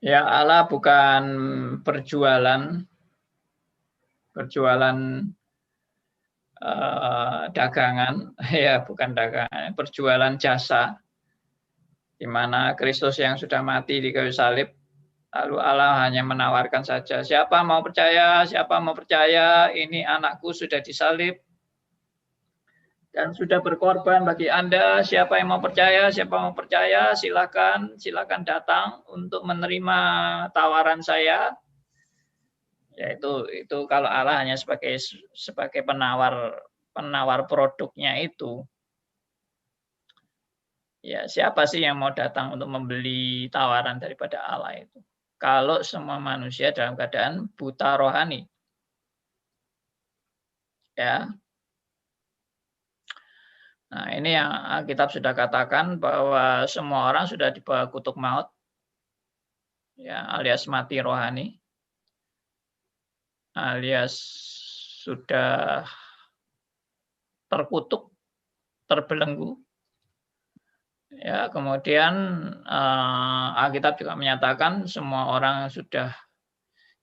Ya, Allah bukan berjualan dagangan, ya bukan dagangan, berjualan jasa, di mana Kristus yang sudah mati di kayu salib, lalu Allah hanya menawarkan saja, siapa mau percaya, ini anakku sudah disalib, dan sudah berkorban bagi Anda, siapa yang mau percaya, silakan datang untuk menerima tawaran saya. Itu kalau Allah hanya sebagai penawar produknya itu. Ya, siapa sih yang mau datang untuk membeli tawaran daripada Allah itu? Kalau semua manusia dalam keadaan buta rohani. Ya. Nah, ini yang Alkitab sudah katakan bahwa semua orang sudah di bawah kutuk maut. Ya, alias mati rohani. Alias sudah terkutuk, terbelenggu. Ya, kemudian Alkitab juga menyatakan semua orang sudah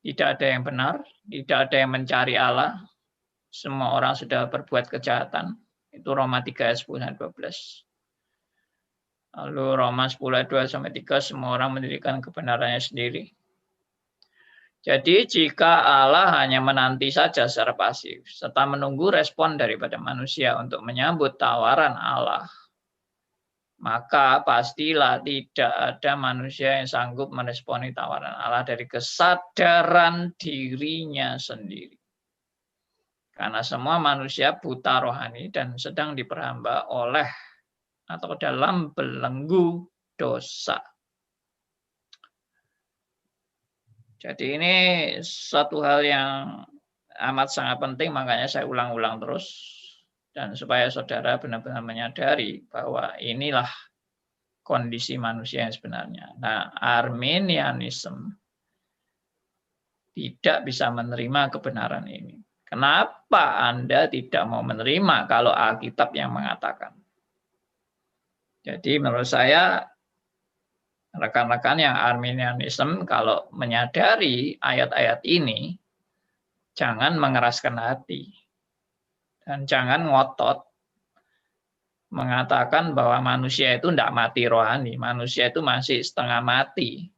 tidak ada yang benar, tidak ada yang mencari Allah, semua orang sudah berbuat kejahatan. Itu Roma 3 ayat 10 dan 12. Lalu Roma 10 ayat 2 sampai 3, semua orang mendirikan kebenarannya sendiri. Jadi jika Allah hanya menanti saja secara pasif, serta menunggu respon daripada manusia untuk menyambut tawaran Allah, maka pastilah tidak ada manusia yang sanggup meresponi tawaran Allah dari kesadaran dirinya sendiri. Karena semua manusia buta rohani dan sedang diperhamba oleh atau dalam belenggu dosa. Jadi ini satu hal yang amat sangat penting, makanya saya ulang-ulang terus. Dan supaya saudara benar-benar menyadari bahwa inilah kondisi manusia yang sebenarnya. Nah, Arminianisme tidak bisa menerima kebenaran ini. Kenapa Anda tidak mau menerima kalau Alkitab yang mengatakan? Jadi menurut saya, rekan-rekan yang Arminianisme kalau menyadari ayat-ayat ini, jangan mengeraskan hati. Dan jangan ngotot mengatakan bahwa manusia itu tidak mati rohani. Manusia itu masih setengah mati.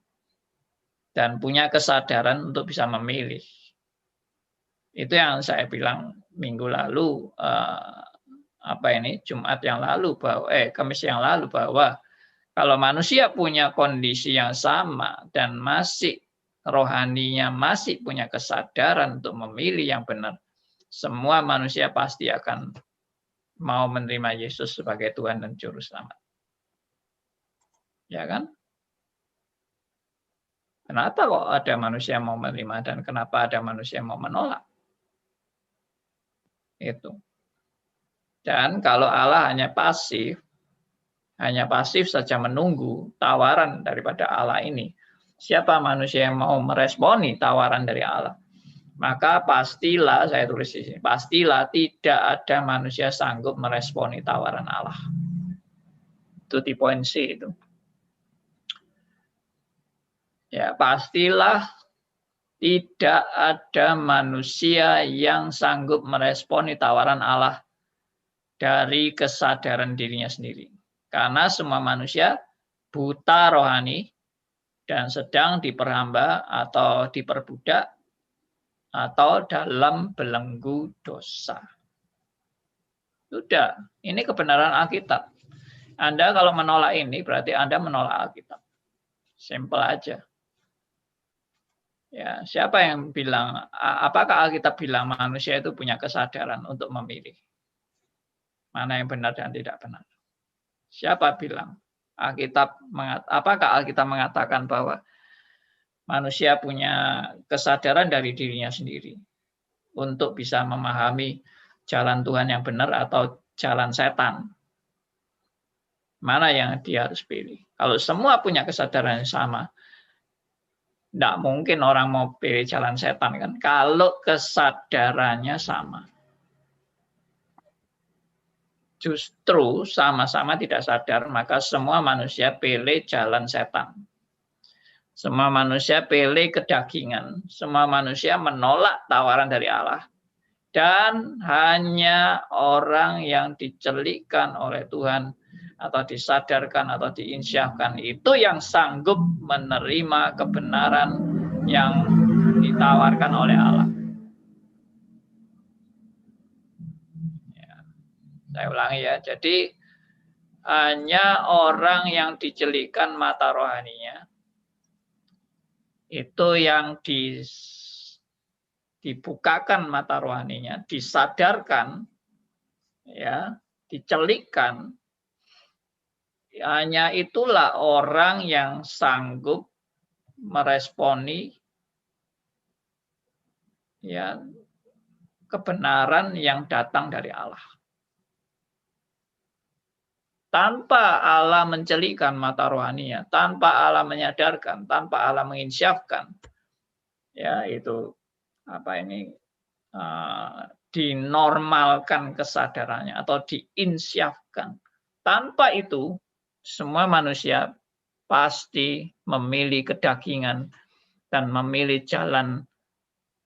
Dan punya kesadaran untuk bisa memilih. Itu yang saya bilang minggu lalu, Jumat yang lalu, Kamis yang lalu, bahwa kalau manusia punya kondisi yang sama dan masih rohaninya masih punya kesadaran untuk memilih yang benar, semua manusia pasti akan mau menerima Yesus sebagai Tuhan dan Juru Selamat. Ya kan? Kenapa kok ada manusia yang mau menerima dan kenapa ada manusia yang mau menolak? Itu. Dan kalau Allah hanya pasif saja menunggu tawaran daripada Allah ini, siapa manusia yang mau meresponi tawaran dari Allah? Maka pastilah, saya tulis di sini, pastilah tidak ada manusia sanggup meresponi tawaran Allah. Itu di poin C itu. Ya, pastilah tidak ada manusia yang sanggup meresponi tawaran Allah dari kesadaran dirinya sendiri. Karena semua manusia buta rohani dan sedang diperhamba atau diperbudak atau dalam belenggu dosa. Sudah, ini kebenaran Alkitab. Anda kalau menolak ini berarti Anda menolak Alkitab. Simpel aja. Ya, siapa yang bilang, apakah Alkitab bilang manusia itu punya kesadaran untuk memilih mana yang benar dan tidak benar? Siapa bilang? Apakah Alkitab mengatakan bahwa manusia punya kesadaran dari dirinya sendiri untuk bisa memahami jalan Tuhan yang benar atau jalan setan? Mana yang dia harus pilih? Kalau semua punya kesadaran yang sama, tidak mungkin orang mau pilih jalan setan kan? Kalau kesadarannya sama. Justru sama-sama tidak sadar, maka semua manusia pilih jalan setan. Semua manusia pilih kedagingan. Semua manusia menolak tawaran dari Allah. Dan hanya orang yang dicelikkan oleh Tuhan atau disadarkan atau diinsyafkan itu yang sanggup menerima kebenaran yang ditawarkan oleh Allah. Ya, saya ulangi ya. Jadi hanya orang yang dicelikkan mata rohaninya itu yang dibukakan mata rohaninya, disadarkan, ya, dicelikkan. Hanya itulah orang yang sanggup meresponi, ya, kebenaran yang datang dari Allah. Tanpa Allah mencelikkan mata rohaninya, tanpa Allah menyadarkan, tanpa Allah menginsyafkan, ya itu dinormalkan kesadarannya atau diinsyafkan. Tanpa itu, semua manusia pasti memilih kedagingan dan memilih jalan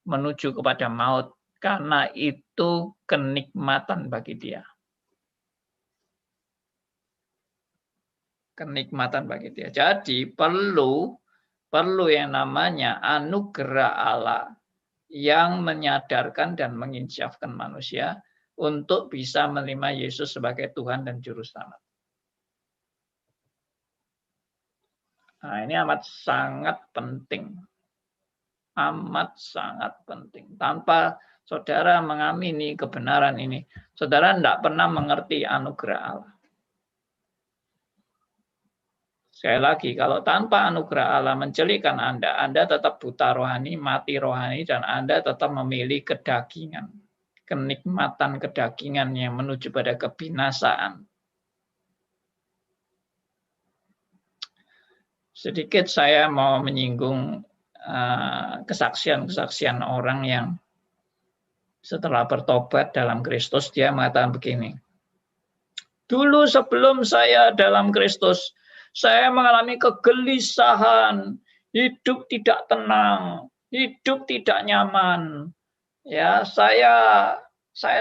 menuju kepada maut, karena itu kenikmatan bagi dia. Kenikmatan bagi dia. Jadi perlu yang namanya anugerah Allah yang menyadarkan dan menginsyafkan manusia untuk bisa menerima Yesus sebagai Tuhan dan Juru Selamat. Nah, ini amat sangat penting. Amat sangat penting. Tanpa saudara mengamini kebenaran ini, saudara tidak pernah mengerti anugerah Allah. Sekali lagi, kalau tanpa anugerah Allah mencelikkan Anda tetap buta rohani, mati rohani, dan Anda tetap memilih kedagingan. Kenikmatan kedagingan yang menuju pada kebinasaan. Sedikit saya mau menyinggung kesaksian-kesaksian orang yang setelah bertobat dalam Kristus, dia mengatakan begini. Dulu sebelum saya dalam Kristus, saya mengalami kegelisahan, hidup tidak tenang, hidup tidak nyaman. Ya, saya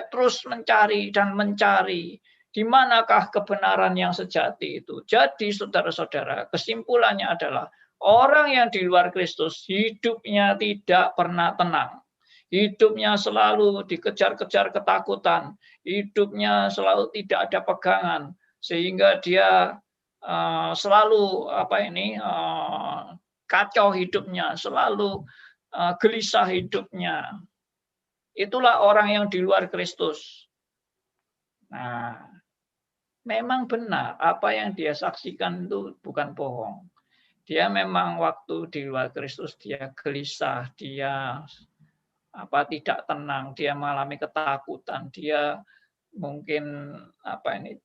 terus mencari dan mencari di manakah kebenaran yang sejati itu. Jadi saudara-saudara, kesimpulannya adalah orang yang di luar Kristus hidupnya tidak pernah tenang. Hidupnya selalu dikejar-kejar ketakutan, hidupnya selalu tidak ada pegangan, sehingga dia selalu kacau hidupnya, selalu gelisah hidupnya. Itulah orang yang di luar Kristus. Nah, memang benar apa yang dia saksikan itu bukan bohong. Dia memang waktu di luar Kristus dia gelisah, dia tidak tenang, dia mengalami ketakutan, dia mungkin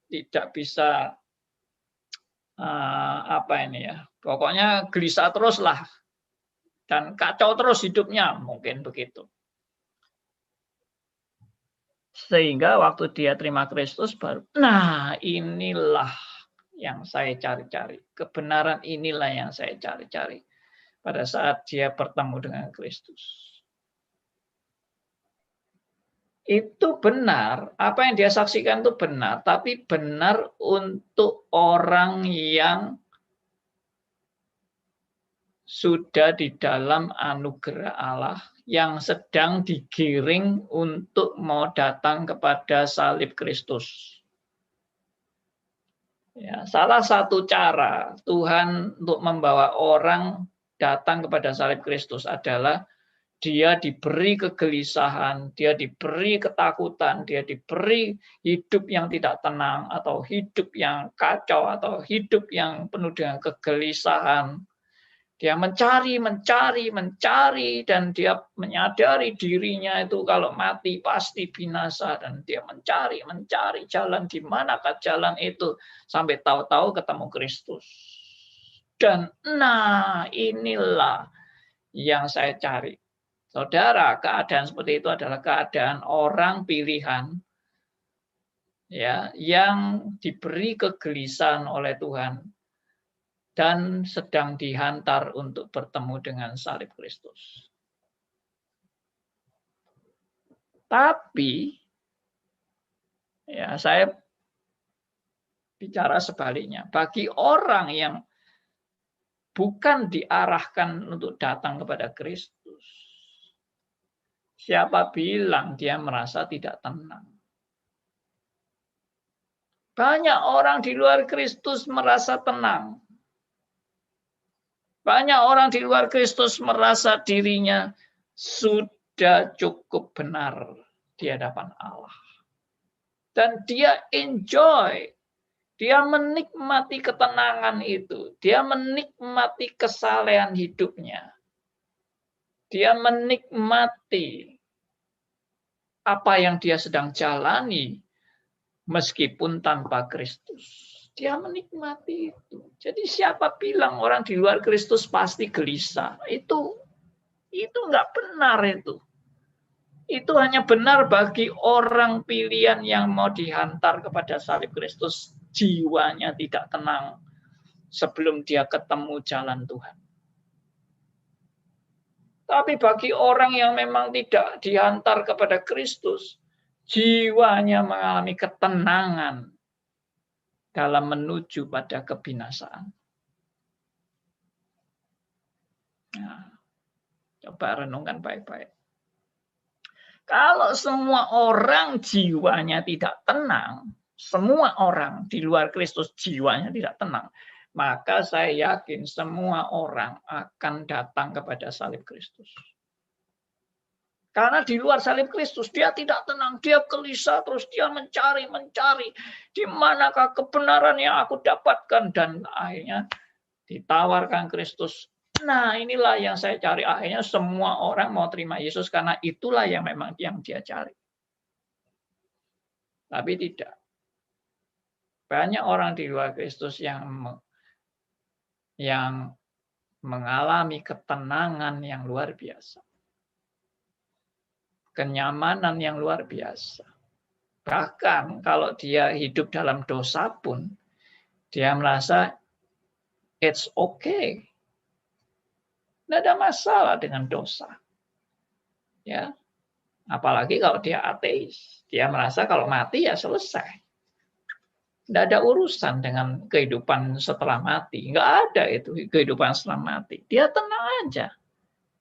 tidak bisa pokoknya gelisah terus lah dan kacau terus hidupnya, mungkin begitu. Sehingga waktu dia terima Kristus baru, nah inilah yang saya cari-cari, kebenaran inilah yang saya cari-cari pada saat dia bertemu dengan Kristus. Itu benar, apa yang dia saksikan itu benar, tapi benar untuk orang yang sudah di dalam anugerah Allah, yang sedang digiring untuk mau datang kepada salib Kristus. Ya, salah satu cara Tuhan untuk membawa orang datang kepada salib Kristus adalah dia diberi kegelisahan, dia diberi ketakutan, dia diberi hidup yang tidak tenang, atau hidup yang kacau, atau hidup yang penuh dengan kegelisahan. Dia mencari, dan dia menyadari dirinya itu kalau mati pasti binasa. Dan dia mencari jalan, di manakah jalan itu, sampai tahu-tahu ketemu Kristus. Dan nah inilah yang saya cari. Saudara, keadaan seperti itu adalah keadaan orang pilihan, ya, yang diberi kegelisahan oleh Tuhan dan sedang dihantar untuk bertemu dengan salib Kristus. Tapi ya saya bicara sebaliknya. Bagi orang yang bukan diarahkan untuk datang kepada Kristus, siapa bilang dia merasa tidak tenang? Banyak orang di luar Kristus merasa tenang. Banyak orang di luar Kristus merasa dirinya sudah cukup benar di hadapan Allah. Dan dia enjoy, dia menikmati ketenangan itu, dia menikmati kesalehan hidupnya, dia menikmati apa yang dia sedang jalani meskipun tanpa Kristus. Dia menikmati itu. Jadi siapa bilang orang di luar Kristus pasti gelisah? Itu nggak benar itu. Itu hanya benar bagi orang pilihan yang mau dihantar kepada salib Kristus. Jiwanya tidak tenang sebelum dia ketemu jalan Tuhan. Tapi bagi orang yang memang tidak dihantar kepada Kristus, jiwanya mengalami ketenangan dalam menuju pada kebinasaan. Nah, coba renungkan baik-baik. Kalau semua orang jiwanya tidak tenang, semua orang di luar Kristus jiwanya tidak tenang, maka saya yakin semua orang akan datang kepada salib Kristus. Karena di luar salib Kristus dia tidak tenang, dia gelisah terus, dia mencari di manakah kebenaran yang aku dapatkan, dan akhirnya ditawarkan Kristus. Nah, inilah yang saya cari. Akhirnya semua orang mau terima Yesus karena itulah yang memang yang dia cari. Tapi tidak. Banyak orang di luar Kristus yang mengalami ketenangan yang luar biasa. Kenyamanan yang luar biasa. Bahkan kalau dia hidup dalam dosa pun, dia merasa it's okay. Tidak ada masalah dengan dosa. Ya. Apalagi kalau dia ateis. Dia merasa kalau mati ya selesai. Tidak ada urusan dengan kehidupan setelah mati. Nggak ada itu kehidupan setelah mati. Dia tenang aja.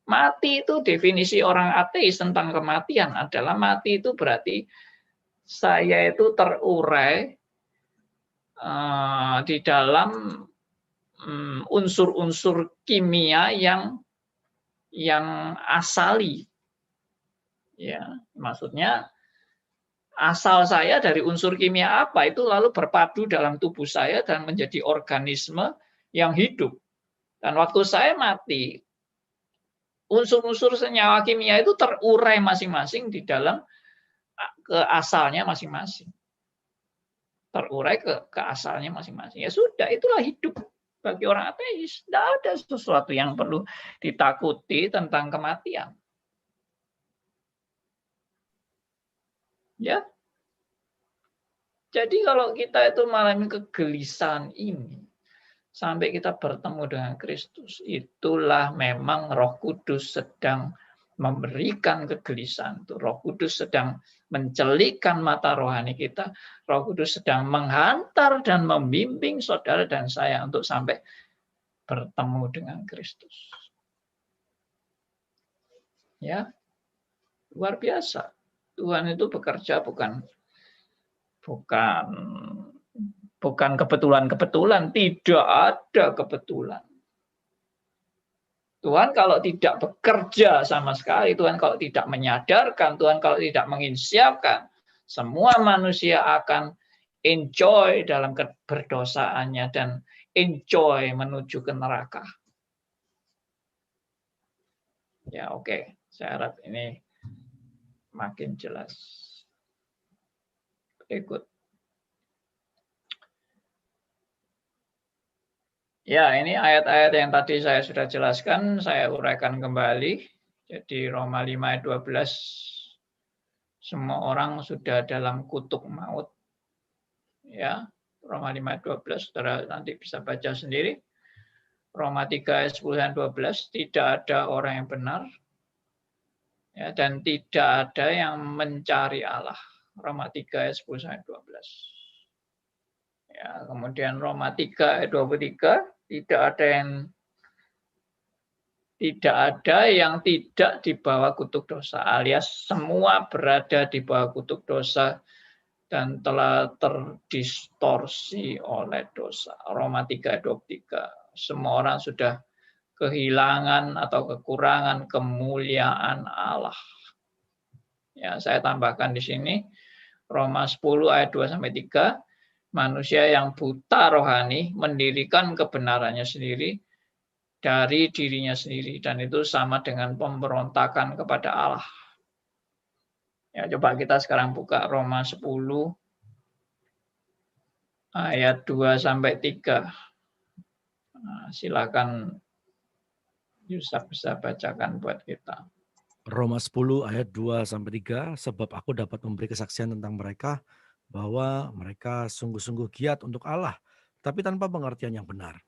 Mati itu definisi orang ateis tentang kematian adalah mati itu berarti saya itu terurai di dalam unsur-unsur kimia yang asali. Ya, maksudnya asal saya dari unsur kimia apa itu lalu berpadu dalam tubuh saya dan menjadi organisme yang hidup. Dan waktu saya mati, unsur-unsur senyawa kimia itu terurai masing-masing di dalam ke asalnya masing-masing. Terurai ke asalnya masing-masing. Ya sudah, itulah hidup bagi orang ateis. Tidak ada sesuatu yang perlu ditakuti tentang kematian. Ya. Jadi kalau kita itu mengalami kegelisahan ini sampai kita bertemu dengan Kristus, itulah memang Roh Kudus sedang memberikan kegelisahan itu. Roh Kudus sedang mencelikkan mata rohani kita. Roh Kudus sedang menghantar dan membimbing saudara dan saya untuk sampai bertemu dengan Kristus. Ya. Luar biasa. Tuhan itu bekerja bukan kebetulan-kebetulan, tidak ada kebetulan. Tuhan kalau tidak bekerja sama sekali, Tuhan kalau tidak menyadarkan, Tuhan kalau tidak menginsiapkan, semua manusia akan enjoy dalam keberdosaannya dan enjoy menuju ke neraka. Ya, oke. Saya harap ini makin jelas. Berikut. Ya, ini ayat-ayat yang tadi saya sudah jelaskan, saya uraikan kembali. Jadi Roma 5 ayat 12, semua orang sudah dalam kutuk maut. Ya, Roma 5 ayat 12, saudara nanti bisa baca sendiri. Roma 3 ayat 10 dan 12, tidak ada orang yang benar, ya, dan tidak ada yang mencari Allah. Roma 3 ayat 10 sampai 12. Ya, kemudian Roma 3 ayat 23, tidak ada yang tidak di bawah kutuk dosa, alias semua berada di bawah kutuk dosa dan telah terdistorsi oleh dosa. Roma 3 ayat 23. Semua orang sudah kehilangan atau kekurangan kemuliaan Allah. Ya, saya tambahkan di sini Roma 10 ayat 2 sampai 3. Manusia yang buta rohani mendirikan kebenarannya sendiri dari dirinya sendiri, dan itu sama dengan pemberontakan kepada Allah. Ya, coba kita sekarang buka Roma 10 ayat 2 sampai 3. Nah, silakan Yusuf bisa bacakan buat kita. Roma 10 ayat 2 sampai 3, sebab aku dapat memberi kesaksian tentang mereka bahwa mereka sungguh-sungguh giat untuk Allah, tapi tanpa pengertian yang benar.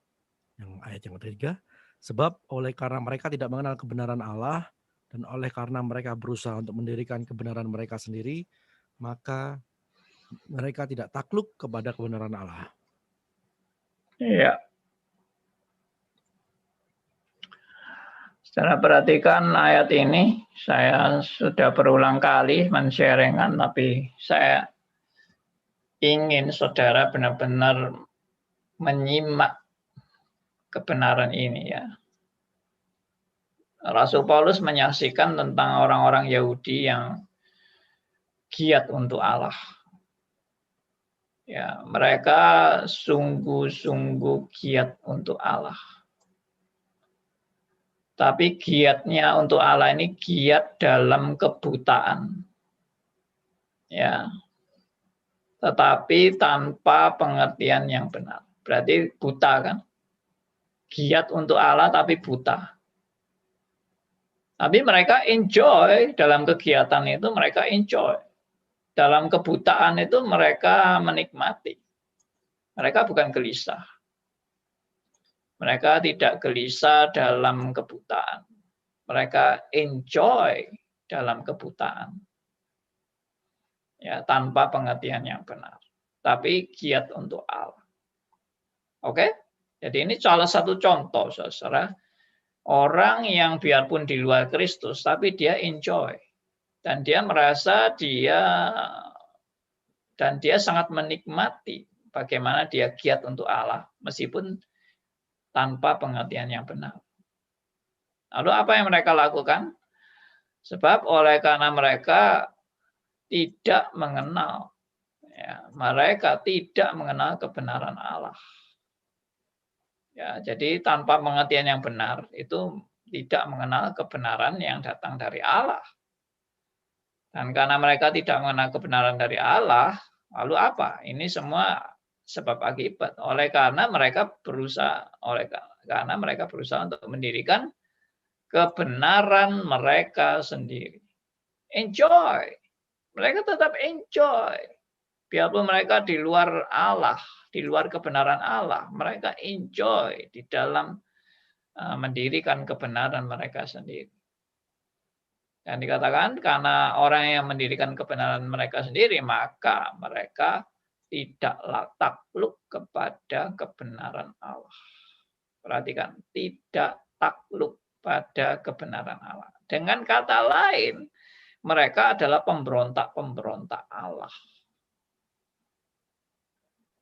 Yang ayat yang ketiga, sebab oleh karena mereka tidak mengenal kebenaran Allah dan oleh karena mereka berusaha untuk mendirikan kebenaran mereka sendiri, maka mereka tidak takluk kepada kebenaran Allah. Iya. Secara perhatikan ayat ini, saya sudah berulang kali men-sharingkan, tapi saya ingin saudara benar-benar menyimak kebenaran ini ya. Rasul Paulus menyaksikan tentang orang-orang Yahudi yang giat untuk Allah. Ya, mereka sungguh-sungguh giat untuk Allah. Tapi giatnya untuk Allah ini giat dalam kebutaan. Ya. Tetapi tanpa pengertian yang benar. Berarti buta kan? Giat untuk Allah tapi buta. Tapi mereka enjoy dalam kegiatan itu, mereka enjoy. Dalam kebutaan itu mereka menikmati. Mereka bukan gelisah. Mereka tidak gelisah dalam kebutaan. Mereka enjoy dalam kebutaan. Ya, tanpa pengertian yang benar. Tapi giat untuk Allah. Oke? Jadi ini salah satu contoh, saudara. Orang yang biarpun di luar Kristus, tapi dia enjoy. Dan dia merasa dia sangat menikmati bagaimana dia giat untuk Allah, meskipun tanpa pengertian yang benar. Lalu apa yang mereka lakukan? Sebab oleh karena mereka tidak mengenal, ya, mereka tidak mengenal kebenaran Allah. Ya, jadi tanpa pengertian yang benar itu tidak mengenal kebenaran yang datang dari Allah. Dan karena mereka tidak mengenal kebenaran dari Allah, lalu apa? Ini semua sebab akibat. Karena mereka berusaha untuk mendirikan kebenaran mereka sendiri. Enjoy. Mereka tetap enjoy. Biarpun mereka di luar Allah, di luar kebenaran Allah, mereka enjoy di dalam mendirikan kebenaran mereka sendiri. Dan dikatakan karena orang yang mendirikan kebenaran mereka sendiri, maka mereka tidaklah takluk kepada kebenaran Allah. Perhatikan, tidak takluk pada kebenaran Allah. Dengan kata lain, mereka adalah pemberontak-pemberontak Allah.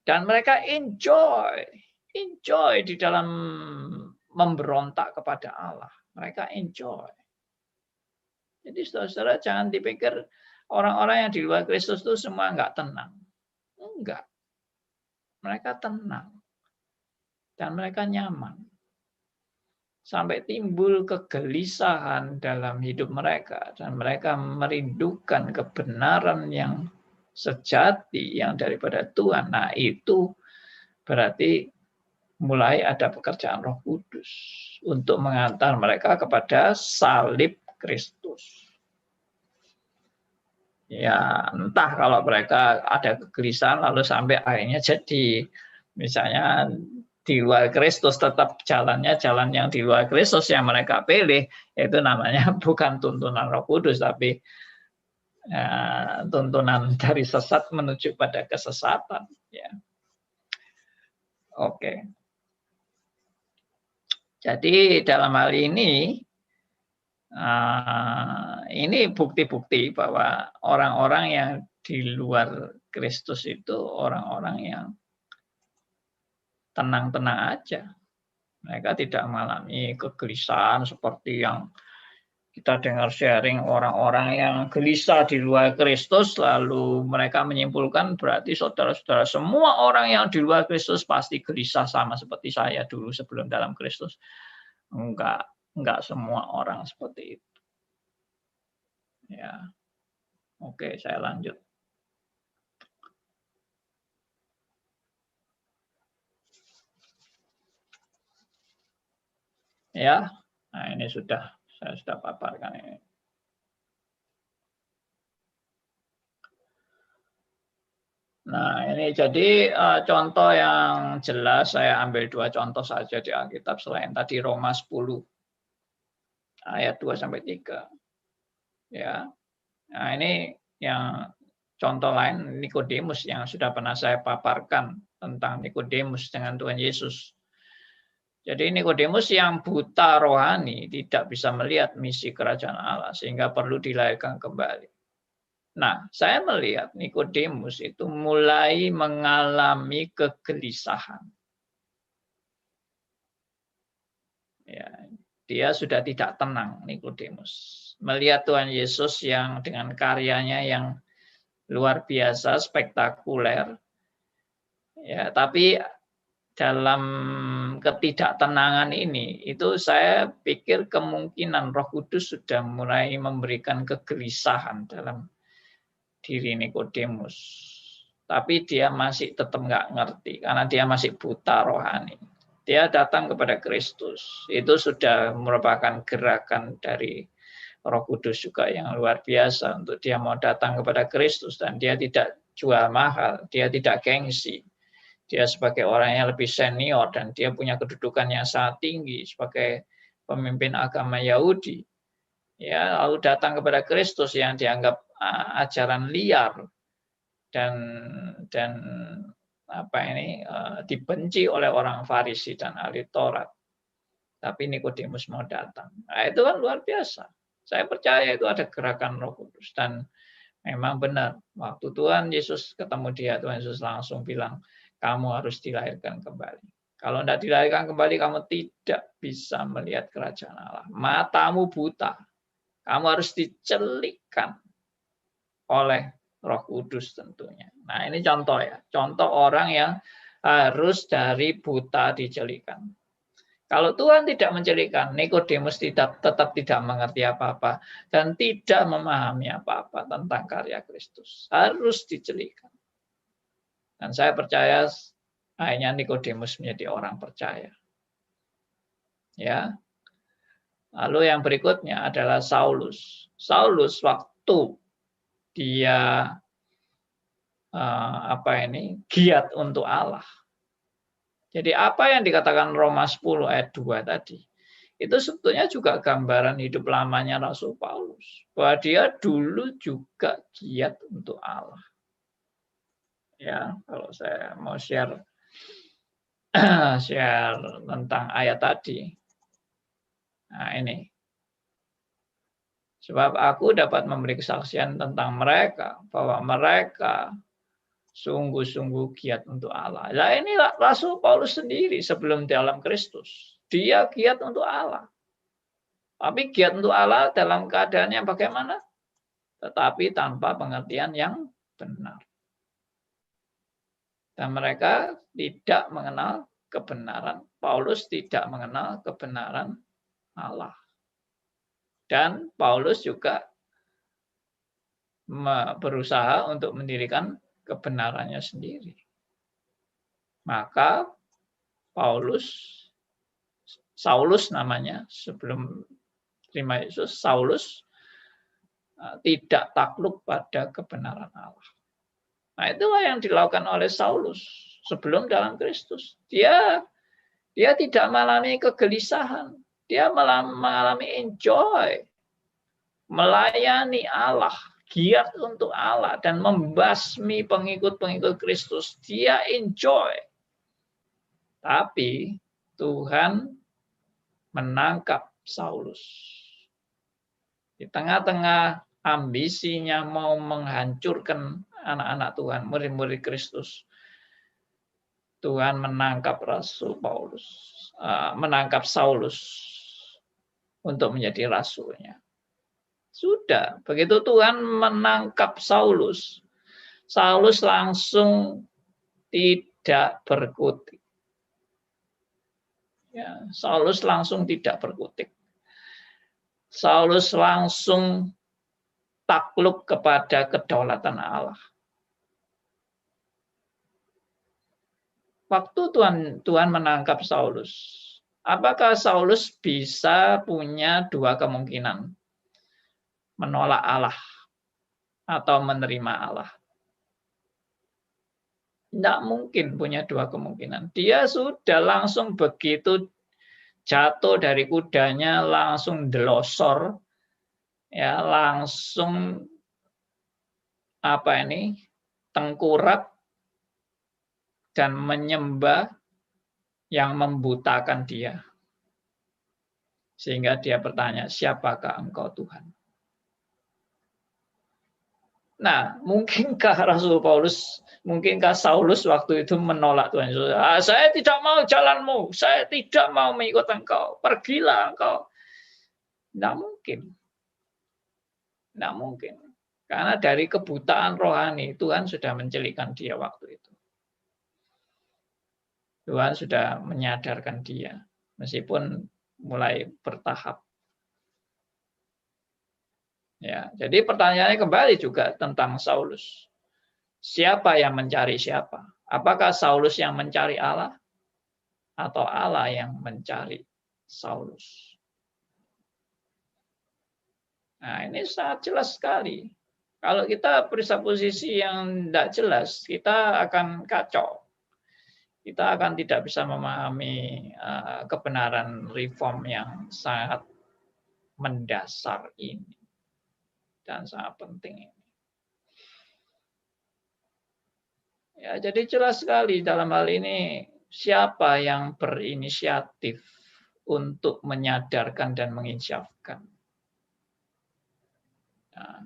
Dan mereka enjoy di dalam memberontak kepada Allah. Mereka enjoy. Jadi saudara jangan dipikir orang-orang yang di luar Kristus itu semua enggak tenang. Enggak. Mereka tenang. Dan mereka nyaman. Sampai timbul kegelisahan dalam hidup mereka. Dan mereka merindukan kebenaran yang sejati yang daripada Tuhan. Nah, itu berarti mulai ada pekerjaan Roh Kudus untuk mengantar mereka kepada salib Kristus. Ya, entah kalau mereka ada kegelisahan lalu sampai akhirnya jadi misalnya di luar Kristus, tetap jalannya jalan yang di luar Kristus yang mereka pilih, itu namanya bukan tuntunan Roh Kudus, tapi tuntunan dari sesat menuju pada kesesatan. Ya. Oke. Jadi dalam hal ini bukti-bukti bahwa orang-orang yang di luar Kristus itu orang-orang yang tenang-tenang aja. Mereka tidak mengalami kegelisahan seperti yang kita dengar sharing orang-orang yang gelisah di luar Kristus, lalu mereka menyimpulkan berarti saudara-saudara semua orang yang di luar Kristus pasti gelisah sama seperti saya dulu sebelum dalam Kristus. Enggak semua orang seperti itu. Ya. Oke, saya lanjut. Ya. Nah, ini saya sudah paparkan ini. Nah, ini jadi contoh yang jelas, saya ambil 2 contoh saja di Alkitab selain tadi Roma 10 ayat 2-3. Ya. Nah, ini yang contoh lain Nikodemus yang sudah pernah saya paparkan tentang Nikodemus dengan Tuhan Yesus. Jadi Nikodemus yang buta rohani tidak bisa melihat misi kerajaan Allah sehingga perlu dilahirkan kembali. Nah, saya melihat Nikodemus itu mulai mengalami kegelisahan. Ya, dia sudah tidak tenang, Nikodemus. Melihat Tuhan Yesus yang dengan karyanya yang luar biasa, spektakuler. Ya, tapi dalam ketidaktenangan ini, itu saya pikir kemungkinan Roh Kudus sudah mulai memberikan kegelisahan dalam diri Nikodemus. Tapi dia masih tetap nggak ngerti karena dia masih buta rohani. Dia datang kepada Kristus. Itu sudah merupakan gerakan dari Roh Kudus juga yang luar biasa untuk dia mau datang kepada Kristus dan dia tidak jual mahal, dia tidak gengsi. Dia sebagai orang yang lebih senior dan dia punya kedudukan yang sangat tinggi sebagai pemimpin agama Yahudi. Ya, lalu datang kepada Kristus yang dianggap ajaran liar dan dibenci oleh orang Farisi dan ahli Taurat. Tapi Nikodemus mau datang. Nah, itu kan luar biasa. Saya percaya itu ada gerakan Roh Kudus dan memang benar. Waktu Tuhan Yesus ketemu dia, Tuhan Yesus langsung bilang, kamu harus dilahirkan kembali. Kalau tidak dilahirkan kembali, kamu tidak bisa melihat kerajaan Allah. Matamu buta. Kamu harus dicelikkan oleh Roh Kudus tentunya. Nah, ini contoh ya. Contoh orang yang harus dari buta dicelikkan. Kalau Tuhan tidak mencelikkan, Nikodemus tetap tidak mengerti apa-apa dan tidak memahami apa-apa tentang karya Kristus. Harus dicelikkan. Dan saya percaya akhirnya Nikodemus menjadi orang percaya. Ya. Lalu yang berikutnya adalah Saulus. Saulus waktu dia giat untuk Allah. Jadi apa yang dikatakan Roma 10 ayat 2 tadi, itu sebetulnya juga gambaran hidup lamanya Rasul Paulus. Bahwa dia dulu juga giat untuk Allah. Ya, kalau saya mau share tentang ayat tadi. Nah, ini. Sebab aku dapat memberi kesaksian tentang mereka, bahwa mereka sungguh-sungguh giat untuk Allah. Nah, ini Rasul Paulus sendiri sebelum dalam Kristus. Dia giat untuk Allah. Tapi giat untuk Allah dalam keadaannya bagaimana? Tetapi tanpa pengertian yang benar. Dan mereka tidak mengenal kebenaran. Paulus tidak mengenal kebenaran Allah. Dan Paulus juga berusaha untuk mendirikan kebenarannya sendiri. Maka Saulus namanya sebelum terima Yesus, Saulus tidak takluk pada kebenaran Allah. Nah, itulah yang dilakukan oleh Saulus sebelum dalam Kristus. Dia Dia tidak mengalami kegelisahan. Dia mengalami enjoy. Melayani Allah. Giat untuk Allah. Dan membasmi pengikut-pengikut Kristus. Dia enjoy. Tapi Tuhan menangkap Saulus. Di tengah-tengah ambisinya mau menghancurkan anak-anak Tuhan, murid-murid Kristus, Tuhan menangkap Rasul Paulus, menangkap Saulus untuk menjadi rasulnya. Sudah, begitu Tuhan menangkap Saulus, Saulus langsung tidak berkutik. Ya, Saulus langsung tidak berkutik. Saulus langsung takluk kepada kedaulatan Allah. Waktu Tuhan menangkap Saulus, apakah Saulus bisa punya dua kemungkinan? Menolak Allah atau menerima Allah? Tidak mungkin punya dua kemungkinan. Dia sudah langsung begitu jatuh dari kudanya, langsung delosor, ya langsung tengkurap dan menyembah yang membutakan dia. Sehingga dia bertanya, siapakah engkau Tuhan? Nah, mungkinkah Saulus waktu itu menolak Tuhan Yesus? Saya tidak mau jalanmu, saya tidak mau mengikut engkau, pergilah engkau. Tidak mungkin. Tidak mungkin. Karena dari kebutaan rohani, Tuhan sudah mencelikkan dia waktu itu. Tuhan sudah menyadarkan dia, meskipun mulai bertahap. Ya, jadi pertanyaannya kembali juga tentang Saulus. Siapa yang mencari siapa? Apakah Saulus yang mencari Allah atau Allah yang mencari Saulus? Nah, ini sangat jelas sekali. Kalau kita periksa posisi yang tidak jelas, kita akan kacau. Kita akan tidak bisa memahami kebenaran reform yang sangat mendasar ini. Dan sangat penting ini. Ya, jadi jelas sekali dalam hal ini siapa yang berinisiatif untuk menyadarkan dan menginsyafkan. Nah,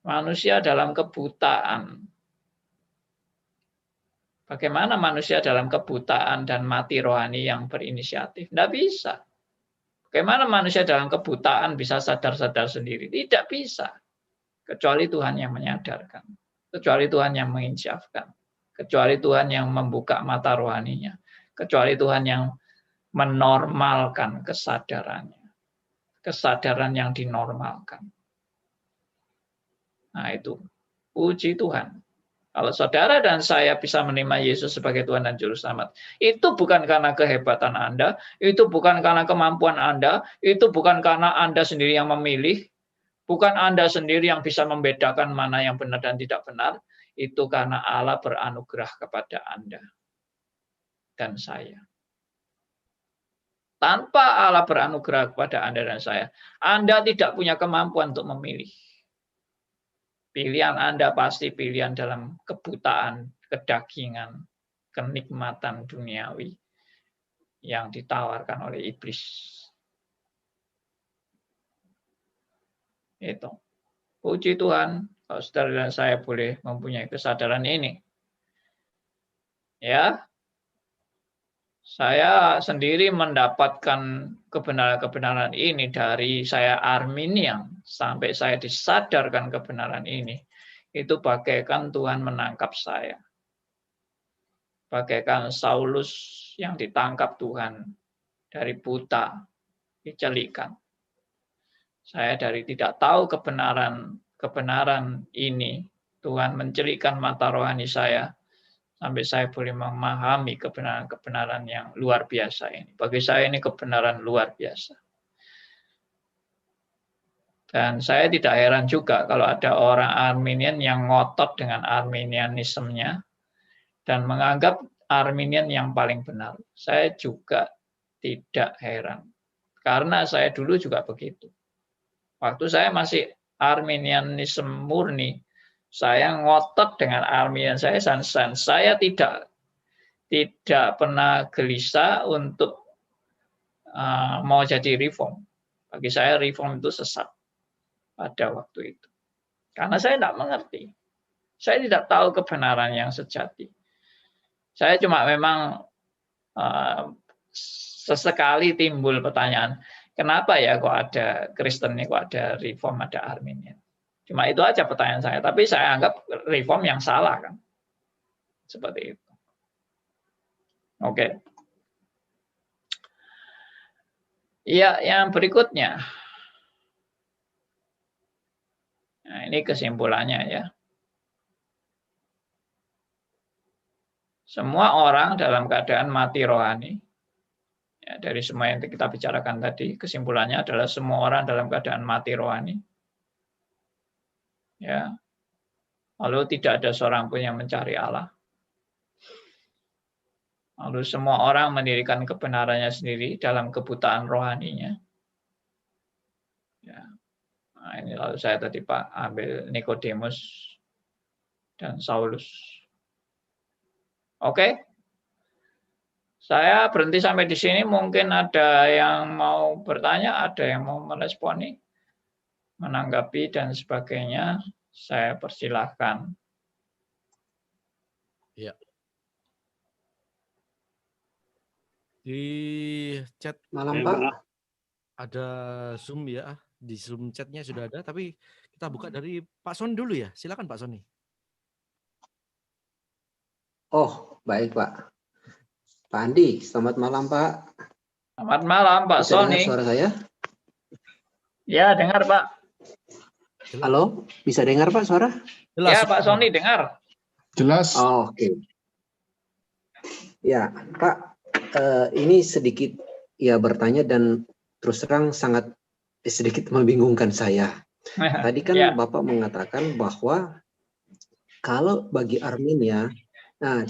manusia dalam kebutaan. Bagaimana manusia dalam kebutaan dan mati rohani yang berinisiatif? Tidak bisa. Bagaimana manusia dalam kebutaan bisa sadar-sadar sendiri? Tidak bisa. Kecuali Tuhan yang menyadarkan. Kecuali Tuhan yang menginsyafkan. Kecuali Tuhan yang membuka mata rohaninya. Kecuali Tuhan yang menormalkan kesadarannya. Kesadaran yang dinormalkan. Nah itu. Puji Tuhan. Kalau saudara dan saya bisa menerima Yesus sebagai Tuhan dan Juru Selamat, itu bukan karena kehebatan Anda, itu bukan karena kemampuan Anda, itu bukan karena Anda sendiri yang memilih, bukan Anda sendiri yang bisa membedakan mana yang benar dan tidak benar, itu karena Allah beranugerah kepada Anda dan saya. Tanpa Allah beranugerah kepada Anda dan saya, Anda tidak punya kemampuan untuk memilih. Pilihan Anda pasti pilihan dalam kebutaan, kedagingan, kenikmatan duniawi yang ditawarkan oleh iblis. Itu. Puji Tuhan, kalau saudara dan saya boleh mempunyai kesadaran ini. Ya, saya sendiri mendapatkan kebenaran-kebenaran ini dari saya Arminian sampai saya disadarkan kebenaran ini. Itu bagaikan Tuhan menangkap saya. Bagaikan Saulus yang ditangkap Tuhan dari buta, dicelikan. Saya dari tidak tahu kebenaran ini, Tuhan mencelikan mata rohani saya, sampai saya boleh memahami kebenaran-kebenaran yang luar biasa ini. Bagi saya ini kebenaran luar biasa. Dan saya tidak heran juga kalau ada orang Arminian yang ngotot dengan Arminianismenya dan menganggap Arminian yang paling benar. Saya juga tidak heran. Karena saya dulu juga begitu. Waktu saya masih Arminianisme murni, saya ngotot dengan Arminian saya tidak pernah gelisah untuk mau jadi reform. Bagi saya reform itu sesat pada waktu itu. Karena saya tidak mengerti. Saya tidak tahu kebenaran yang sejati. Saya cuma memang sesekali timbul pertanyaan, kenapa ya kok ada Kristen, kok ada Reform, ada Arminian? Cuma itu aja pertanyaan saya. Tapi saya anggap Reform yang salah kan, seperti itu. Oke. Iya, yang berikutnya. Nah, ini kesimpulannya ya. Semua orang dalam keadaan mati rohani. Ya, dari semua yang kita bicarakan tadi, kesimpulannya adalah semua orang dalam keadaan mati rohani. Ya. Lalu tidak ada seorang pun yang mencari Allah. Lalu semua orang mendirikan kebenarannya sendiri dalam kebutaan rohaninya. Ya. Nah, ini lalu saya tadi Pak ambil Nikodemus dan Saulus. Oke. Saya berhenti sampai di sini. Mungkin ada yang mau bertanya, ada yang mau meresponi, menanggapi dan sebagainya. Saya persilahkan. Ya. Di chat Malam Pak. ada Zoom ya, di Zoom chatnya sudah ada, tapi kita buka dari Pak Sony dulu ya. Silakan Pak Sony. Oh, baik Pak. Pak Andi, selamat malam Pak. Selamat malam Pak Bisa Sony. dengar suara saya? Ya, dengar Pak. Halo, bisa dengar Pak suara? Jelas. Ya Pak Sony dengar. Jelas. Oh, oke. Ya Pak, ini sedikit ya bertanya dan terus terang sangat sedikit membingungkan saya. Tadi kan Ya. Bapak mengatakan bahwa kalau bagi Armenia, nah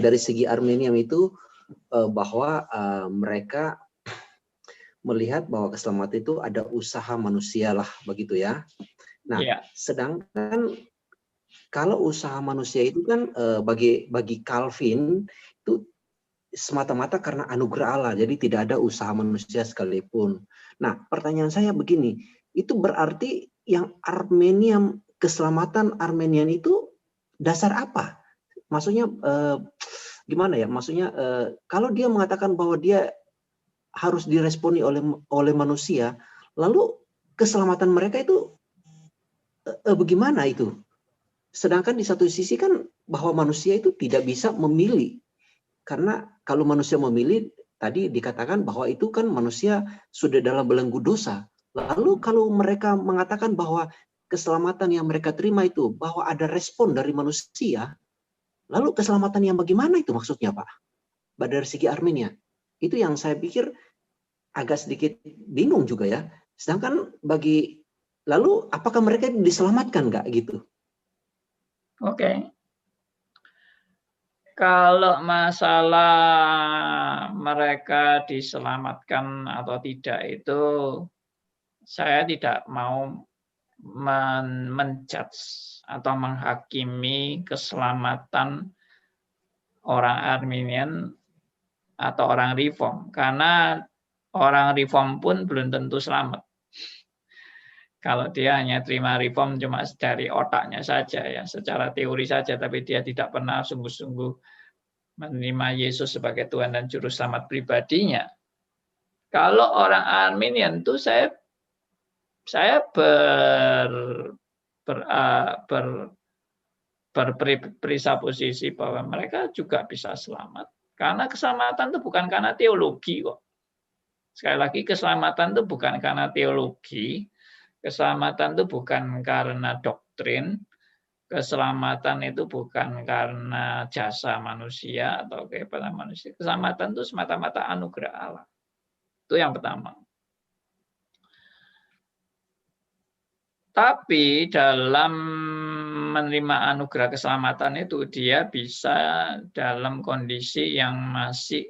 dari segi Armenia itu bahwa mereka melihat bahwa keselamatan itu ada usaha manusia lah begitu ya. Nah, sedangkan kalau usaha manusia itu kan bagi Calvin itu semata-mata karena anugerah Allah, jadi tidak ada usaha manusia sekalipun. Nah, pertanyaan saya begini, itu berarti yang Armenian, keselamatan Armenian itu dasar apa? Maksudnya gimana ya? Maksudnya kalau dia mengatakan bahwa dia harus diresponi oleh manusia, lalu keselamatan mereka itu bagaimana itu? Sedangkan di satu sisi kan bahwa manusia itu tidak bisa memilih, karena kalau manusia memilih tadi dikatakan bahwa itu kan manusia sudah dalam belenggu dosa. Lalu kalau mereka mengatakan bahwa keselamatan yang mereka terima itu bahwa ada respon dari manusia, lalu keselamatan yang bagaimana itu maksudnya Pak? Dari segi Armenia. Itu yang saya pikir agak sedikit bingung juga ya. Sedangkan lalu apakah mereka diselamatkan nggak gitu? Oke. Kalau masalah mereka diselamatkan atau tidak itu saya tidak mau menjudge atau menghakimi keselamatan orang Arminian atau orang Reform, karena orang Reform pun belum tentu selamat. Kalau dia hanya terima Reform cuma dari otaknya saja ya, secara teori saja, tapi dia tidak pernah sungguh-sungguh menerima Yesus sebagai Tuhan dan Juru Selamat pribadinya. Kalau orang Arminian itu saya berpresupposisi bahwa mereka juga bisa selamat. Karena keselamatan itu bukan karena teologi kok. Sekali lagi, keselamatan itu bukan karena teologi, keselamatan itu bukan karena doktrin, keselamatan itu bukan karena jasa manusia atau kehebatan manusia. Keselamatan itu semata-mata anugerah Allah. Itu yang pertama. Tapi dalam menerima anugerah keselamatan itu dia bisa dalam kondisi yang masih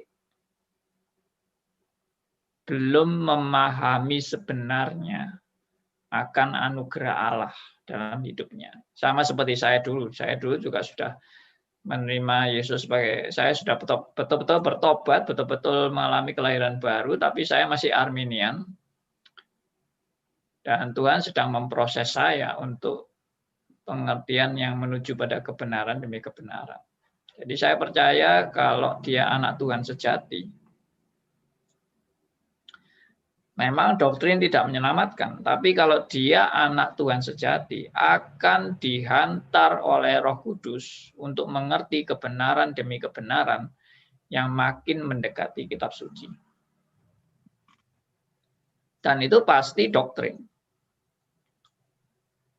belum memahami sebenarnya akan anugerah Allah dalam hidupnya. Sama seperti saya dulu juga sudah menerima Yesus sebagai, saya sudah betul-betul bertobat, betul-betul mengalami kelahiran baru, tapi saya masih Arminian. Dan Tuhan sedang memproses saya untuk pengertian yang menuju pada kebenaran demi kebenaran. Jadi saya percaya kalau dia anak Tuhan sejati, memang doktrin tidak menyelamatkan, tapi kalau dia anak Tuhan sejati, akan dihantar oleh Roh Kudus untuk mengerti kebenaran demi kebenaran yang makin mendekati kitab suci. Dan itu pasti doktrin.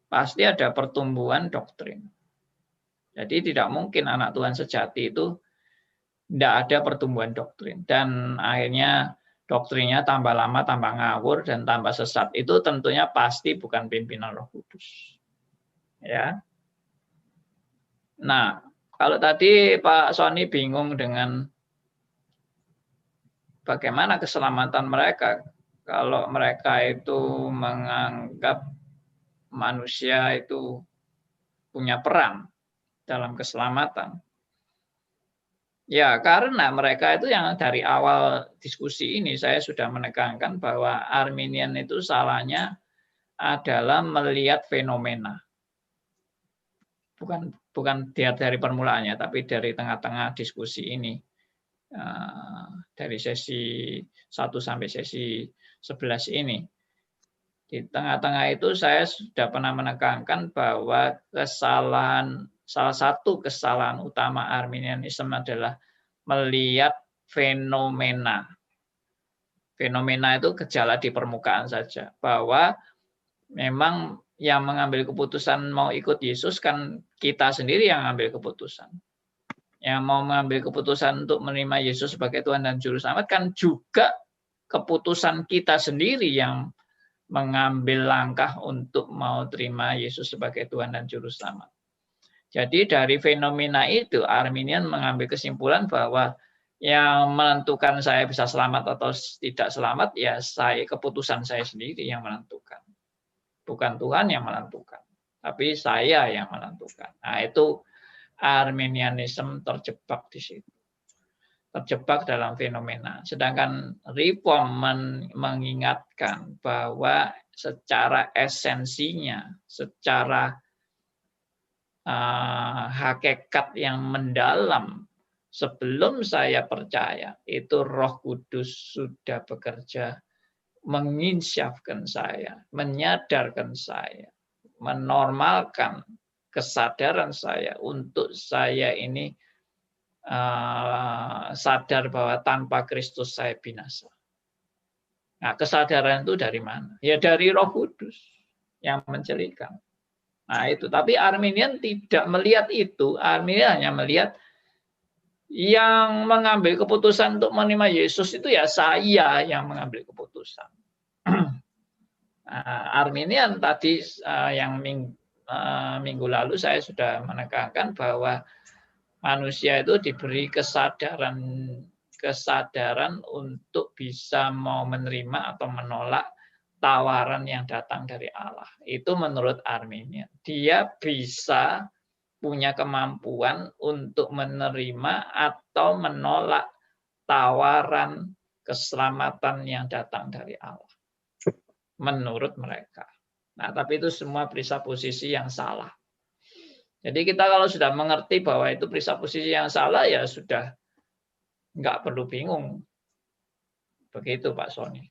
Pasti ada pertumbuhan doktrin. Jadi tidak mungkin anak Tuhan sejati itu tidak ada pertumbuhan doktrin. Dan akhirnya doktrinnya tambah lama, tambah ngawur, dan tambah sesat. Itu tentunya pasti bukan pimpinan Roh Kudus. Ya. Nah, kalau tadi Pak Sony bingung dengan bagaimana keselamatan mereka, kalau mereka itu menganggap manusia itu punya peran dalam keselamatan. Ya, karena mereka itu yang dari awal diskusi ini saya sudah menekankan bahwa Arminian itu salahnya adalah melihat fenomena. Bukan dari permulaannya, tapi dari tengah-tengah diskusi ini. Dari sesi 1 sampai sesi 11 ini. Di tengah-tengah itu saya sudah pernah menekankan bahwa salah satu kesalahan utama Arminianisme adalah melihat fenomena. Fenomena itu gejala di permukaan saja. Bahwa memang yang mengambil keputusan mau ikut Yesus kan kita sendiri yang mengambil keputusan. Yang mau mengambil keputusan untuk menerima Yesus sebagai Tuhan dan Juru Selamat kan juga keputusan kita sendiri yang mengambil langkah untuk mau terima Yesus sebagai Tuhan dan Juru Selamat. Jadi dari fenomena itu Arminian mengambil kesimpulan bahwa yang menentukan saya bisa selamat atau tidak selamat ya keputusan saya sendiri yang menentukan. Bukan Tuhan yang menentukan, tapi saya yang menentukan. Nah, itu Arminianisme terjebak di situ. Terjebak dalam fenomena. Sedangkan Reform mengingatkan bahwa secara esensinya, secara hakikat yang mendalam, sebelum saya percaya, itu Roh Kudus sudah bekerja menginsyafkan saya, menyadarkan saya, menormalkan kesadaran saya untuk saya ini sadar bahwa tanpa Kristus saya binasa. Nah, kesadaran itu dari mana? Ya dari Roh Kudus yang mencelikan. Nah, itu. Tapi Arminian tidak melihat itu. Arminian hanya melihat yang mengambil keputusan untuk menerima Yesus itu ya saya yang mengambil keputusan. Arminian tadi yang minggu lalu saya sudah menekankan bahwa manusia itu diberi kesadaran untuk bisa mau menerima atau menolak tawaran yang datang dari Allah. Itu menurut Arminian. Dia bisa punya kemampuan untuk menerima atau menolak tawaran keselamatan yang datang dari Allah. Menurut mereka. Nah, tapi itu semua presupposisi yang salah. Jadi kita kalau sudah mengerti bahwa itu presupposisi yang salah, ya sudah nggak perlu bingung. Begitu Pak Sony.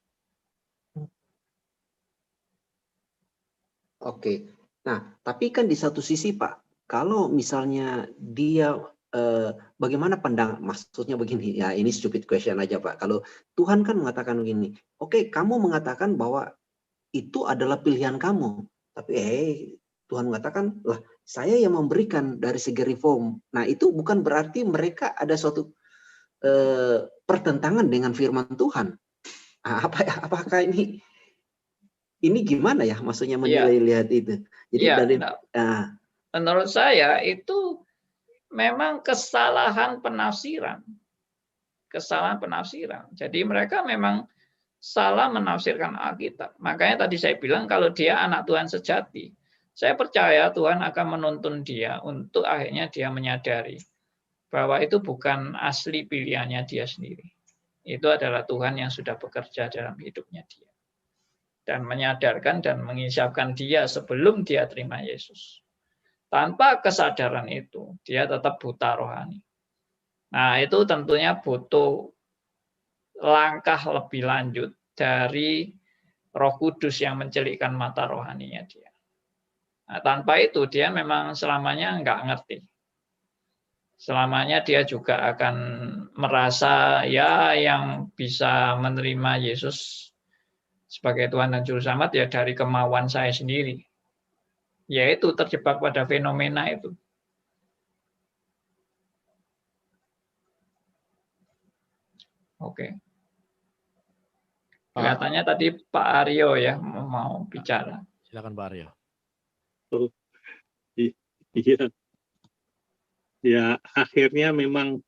Oke. Nah, tapi kan di satu sisi Pak, kalau misalnya dia bagaimana maksudnya begini, ya ini stupid question aja Pak. Kalau Tuhan kan mengatakan begini, oke, kamu mengatakan bahwa itu adalah pilihan kamu, tapi Tuhan mengatakan, lah saya yang memberikan dari segi reform. Nah itu bukan berarti mereka ada suatu pertentangan dengan firman Tuhan. Nah, apakah ini gimana ya maksudnya menilai lihat itu? Jadi menurut saya itu memang kesalahan penafsiran. Kesalahan penafsiran. Jadi mereka memang salah menafsirkan Alkitab. Makanya tadi saya bilang kalau dia anak Tuhan sejati, saya percaya Tuhan akan menuntun dia untuk akhirnya dia menyadari bahwa itu bukan asli pilihannya dia sendiri. Itu adalah Tuhan yang sudah bekerja dalam hidupnya dia. Dan menyadarkan dan mengisapkan dia sebelum dia terima Yesus. Tanpa kesadaran itu, dia tetap buta rohani. Nah, itu tentunya butuh langkah lebih lanjut dari Roh Kudus yang mencelikkan mata rohaninya dia. Nah, tanpa itu dia memang selamanya nggak ngerti. Selamanya dia juga akan merasa ya yang bisa menerima Yesus sebagai Tuhan dan Juru Selamat ya dari kemauan saya sendiri. Yaitu terjebak pada fenomena itu. Oke. Kelihatannya tadi Pak Aryo ya mau bicara. Silakan Pak Aryo. Oh, iya. Ya, akhirnya memang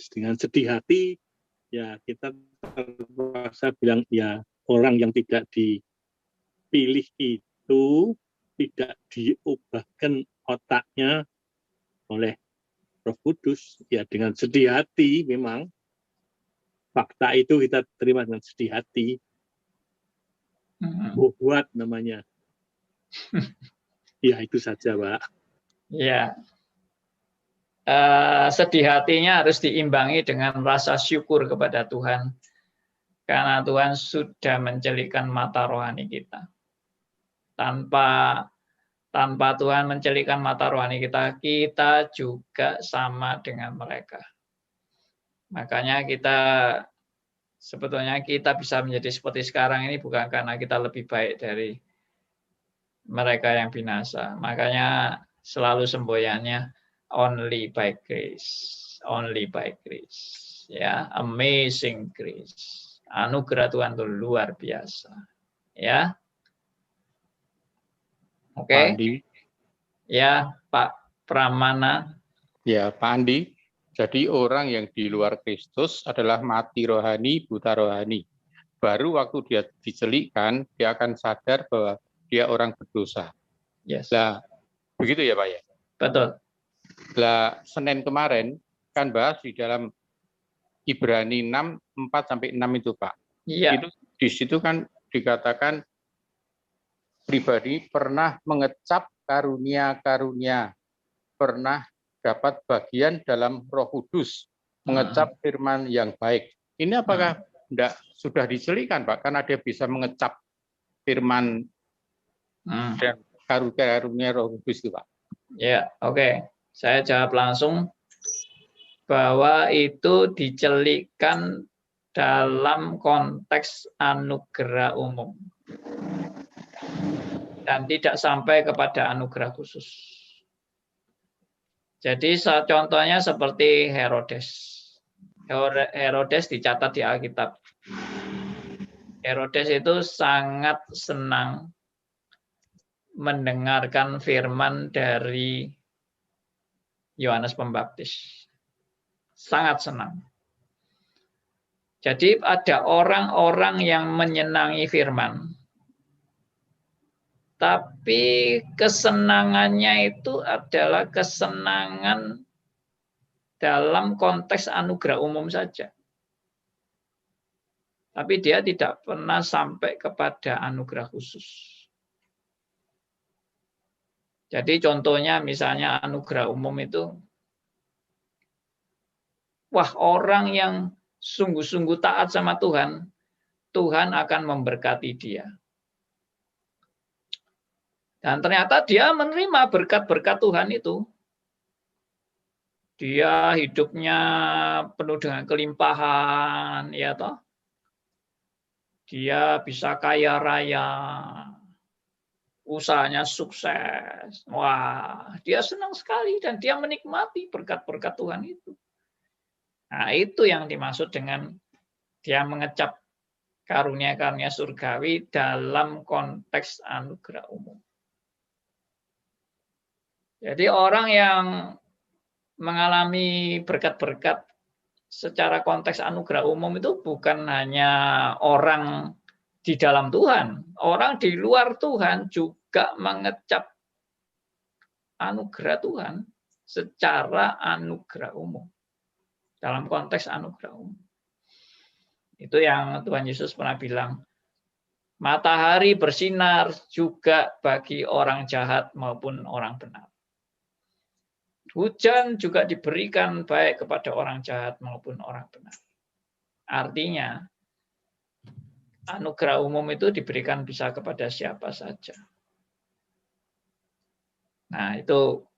dengan sedih hati ya kita terpaksa bilang ya orang yang tidak dipilih itu tidak diubahkan otaknya oleh Roh Kudus. Ya dengan sedih hati memang fakta itu kita terima dengan sedih hati. Buat namanya. Ya itu saja, Pak. Ya. Sedih hatinya harus diimbangi dengan rasa syukur kepada Tuhan. Karena Tuhan sudah mencelikkan mata rohani kita. Tanpa Tuhan mencelikkan mata rohani kita, kita juga sama dengan mereka. Makanya sebetulnya kita bisa menjadi seperti sekarang ini bukan karena kita lebih baik dari mereka yang binasa. Makanya selalu semboyannya only by grace, ya, amazing grace. Anugerah Tuhan itu luar biasa, ya. Oke. Pak Andi. Ya, Pak Pramana. Ya, Pak Andi. Jadi orang yang di luar Kristus adalah mati rohani, buta rohani. Baru waktu dia dicelikkan, dia akan sadar bahwa dia orang berdosa. Yes. Nah, begitu ya Pak ya? Betul. Nah, Senin kemarin kan bahas di dalam Ibrani 6, 4-6 itu Pak. Iya. Itu di situ kan dikatakan pribadi pernah mengecap karunia-karunia, pernah dapat bagian dalam Roh Kudus, mengecap firman yang baik. Ini apakah tidak sudah dicelikkan Pak? Karena dia bisa mengecap firman dan karunia Roh Kudus itu Pak. Ya, oke. Saya jawab langsung bahwa itu dicelikkan dalam konteks anugerah umum dan tidak sampai kepada anugerah khusus. Jadi contohnya seperti Herodes. Herodes dicatat di Alkitab. Herodes itu sangat senang mendengarkan firman dari Yohanes Pembaptis. Sangat senang. Jadi ada orang-orang yang menyenangi firman. Tapi kesenangannya itu adalah kesenangan dalam konteks anugerah umum saja. Tapi dia tidak pernah sampai kepada anugerah khusus. Jadi contohnya misalnya anugerah umum itu, wah orang yang sungguh-sungguh taat sama Tuhan, Tuhan akan memberkati dia. Dan ternyata dia menerima berkat-berkat Tuhan itu. Dia hidupnya penuh dengan kelimpahan, ya toh. Dia bisa kaya raya, usahanya sukses. Wah, dia senang sekali dan dia menikmati berkat-berkat Tuhan itu. Nah, itu yang dimaksud dengan dia mengecap karunia-karunia surgawi dalam konteks anugerah umum. Jadi orang yang mengalami berkat-berkat secara konteks anugerah umum itu bukan hanya orang di dalam Tuhan, orang di luar Tuhan juga mengecap anugerah Tuhan secara anugerah umum. Dalam konteks anugerah umum. Itu yang Tuhan Yesus pernah bilang, matahari bersinar juga bagi orang jahat maupun orang benar. Hujan juga diberikan baik kepada orang jahat maupun orang benar. Artinya, anugerah umum itu diberikan bisa kepada siapa saja. Nah, itu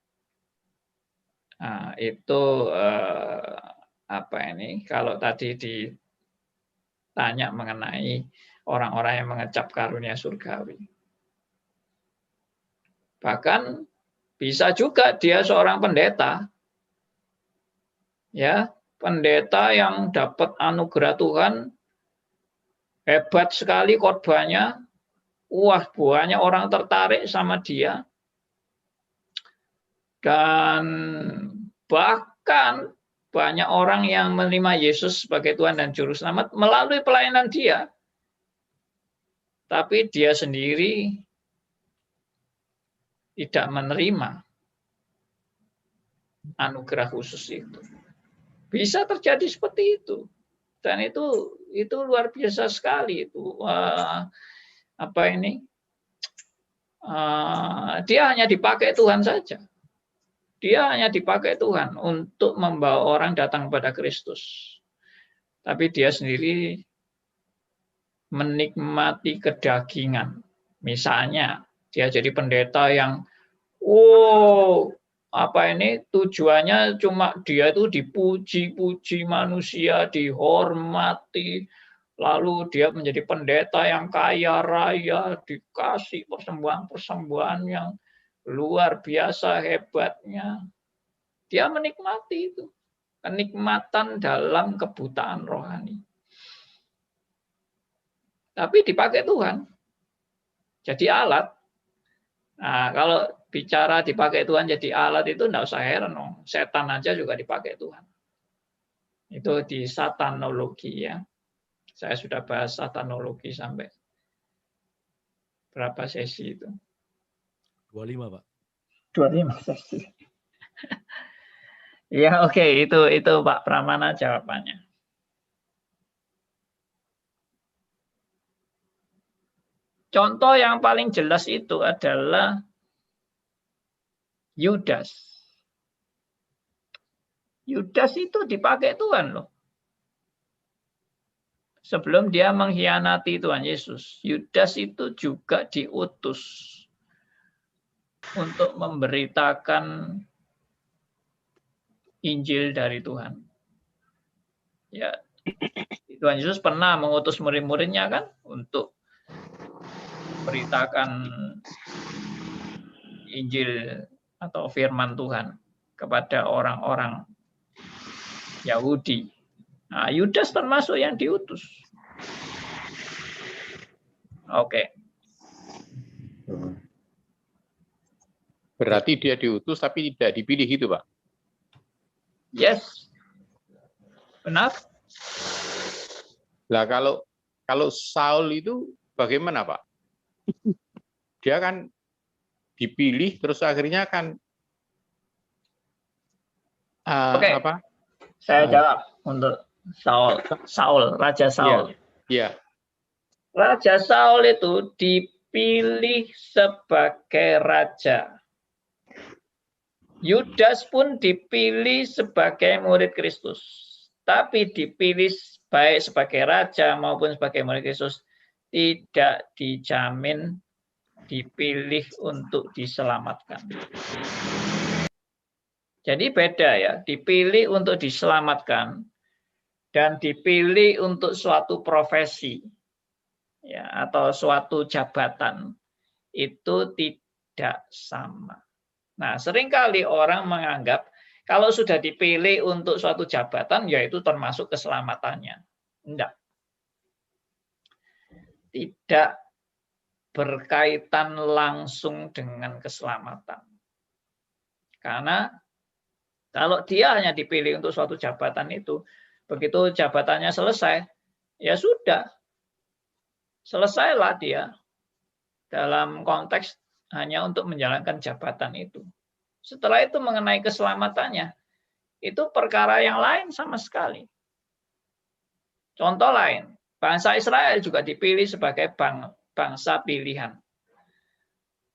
apa ini? Kalau tadi ditanya mengenai orang-orang yang mengecap karunia surgawi. Bahkan bisa juga dia seorang pendeta. Ya, pendeta yang dapat anugerah Tuhan, hebat sekali khotbahnya. Wah, banyak orang tertarik sama dia. Dan bahkan banyak orang yang menerima Yesus sebagai Tuhan dan Juru Selamat melalui pelayanan dia. Tapi dia sendiri tidak menerima anugerah khusus itu. Bisa terjadi seperti itu. Dan itu luar biasa sekali itu. Dia hanya dipakai Tuhan saja. Dia hanya dipakai Tuhan untuk membawa orang datang kepada Kristus. Tapi dia sendiri menikmati kedagingan. Misalnya, dia jadi pendeta yang tujuannya cuma dia itu dipuji-puji manusia, dihormati, lalu dia menjadi pendeta yang kaya raya, dikasih persembahan-persembahan yang luar biasa hebatnya. Dia menikmati itu, kenikmatan dalam kebutaan rohani. Tapi dipakai Tuhan, jadi alat. Nah, kalau bicara dipakai Tuhan jadi alat itu enggak usah heran dong. Setan aja juga dipakai Tuhan. Itu di satanologi ya. Saya sudah bahas satanologi sampai berapa sesi itu? 25, Pak. 25 sesi. Ya, oke, itu Pak Pramana jawabannya. Contoh yang paling jelas itu adalah Yudas. Yudas itu dipakai Tuhan loh. Sebelum dia mengkhianati Tuhan Yesus, Yudas itu juga diutus untuk memberitakan Injil dari Tuhan. Ya, Tuhan Yesus pernah mengutus murid-muridnya kan untuk beritakan Injil atau firman Tuhan kepada orang-orang Yahudi. Nah, Yudas termasuk yang diutus. Oke. Berarti dia diutus tapi tidak dipilih itu, Pak? Yes. Benar. Nah, kalau Saul itu bagaimana, Pak? Dia kan dipilih terus akhirnya kan apa? Saya jawab untuk Saul, Raja Saul. Iya. Raja Saul itu dipilih sebagai raja. Yudas pun dipilih sebagai murid Kristus. Tapi dipilih baik sebagai raja maupun sebagai murid Kristus tidak dijamin dipilih untuk diselamatkan. Jadi beda ya, dipilih untuk diselamatkan dan dipilih untuk suatu profesi ya atau suatu jabatan itu tidak sama. Nah, seringkali orang menganggap kalau sudah dipilih untuk suatu jabatan yaitu termasuk keselamatannya. Enggak. Tidak berkaitan langsung dengan keselamatan. Karena kalau dia hanya dipilih untuk suatu jabatan itu, begitu jabatannya selesai, ya sudah, selesailah dia dalam konteks hanya untuk menjalankan jabatan itu. Setelah itu mengenai keselamatannya, itu perkara yang lain sama sekali. Contoh lain, bangsa Israel juga dipilih sebagai bangsa pilihan.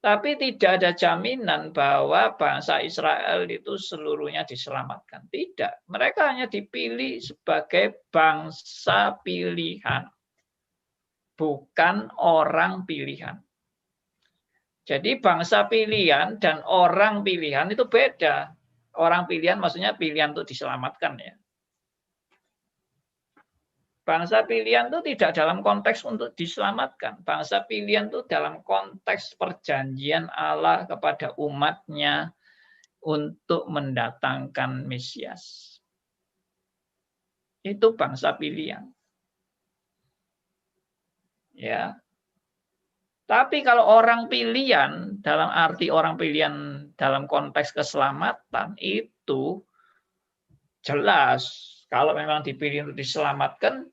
Tapi tidak ada jaminan bahwa bangsa Israel itu seluruhnya diselamatkan. Tidak. Mereka hanya dipilih sebagai bangsa pilihan. Bukan orang pilihan. Jadi bangsa pilihan dan orang pilihan itu beda. Orang pilihan maksudnya pilihan untuk diselamatkan ya. Bangsa pilihan itu tidak dalam konteks untuk diselamatkan. Bangsa pilihan itu dalam konteks perjanjian Allah kepada umatnya untuk mendatangkan Mesias. Itu bangsa pilihan. Ya. Tapi kalau orang pilihan, dalam arti orang pilihan dalam konteks keselamatan, itu jelas. Kalau memang dipilih untuk diselamatkan,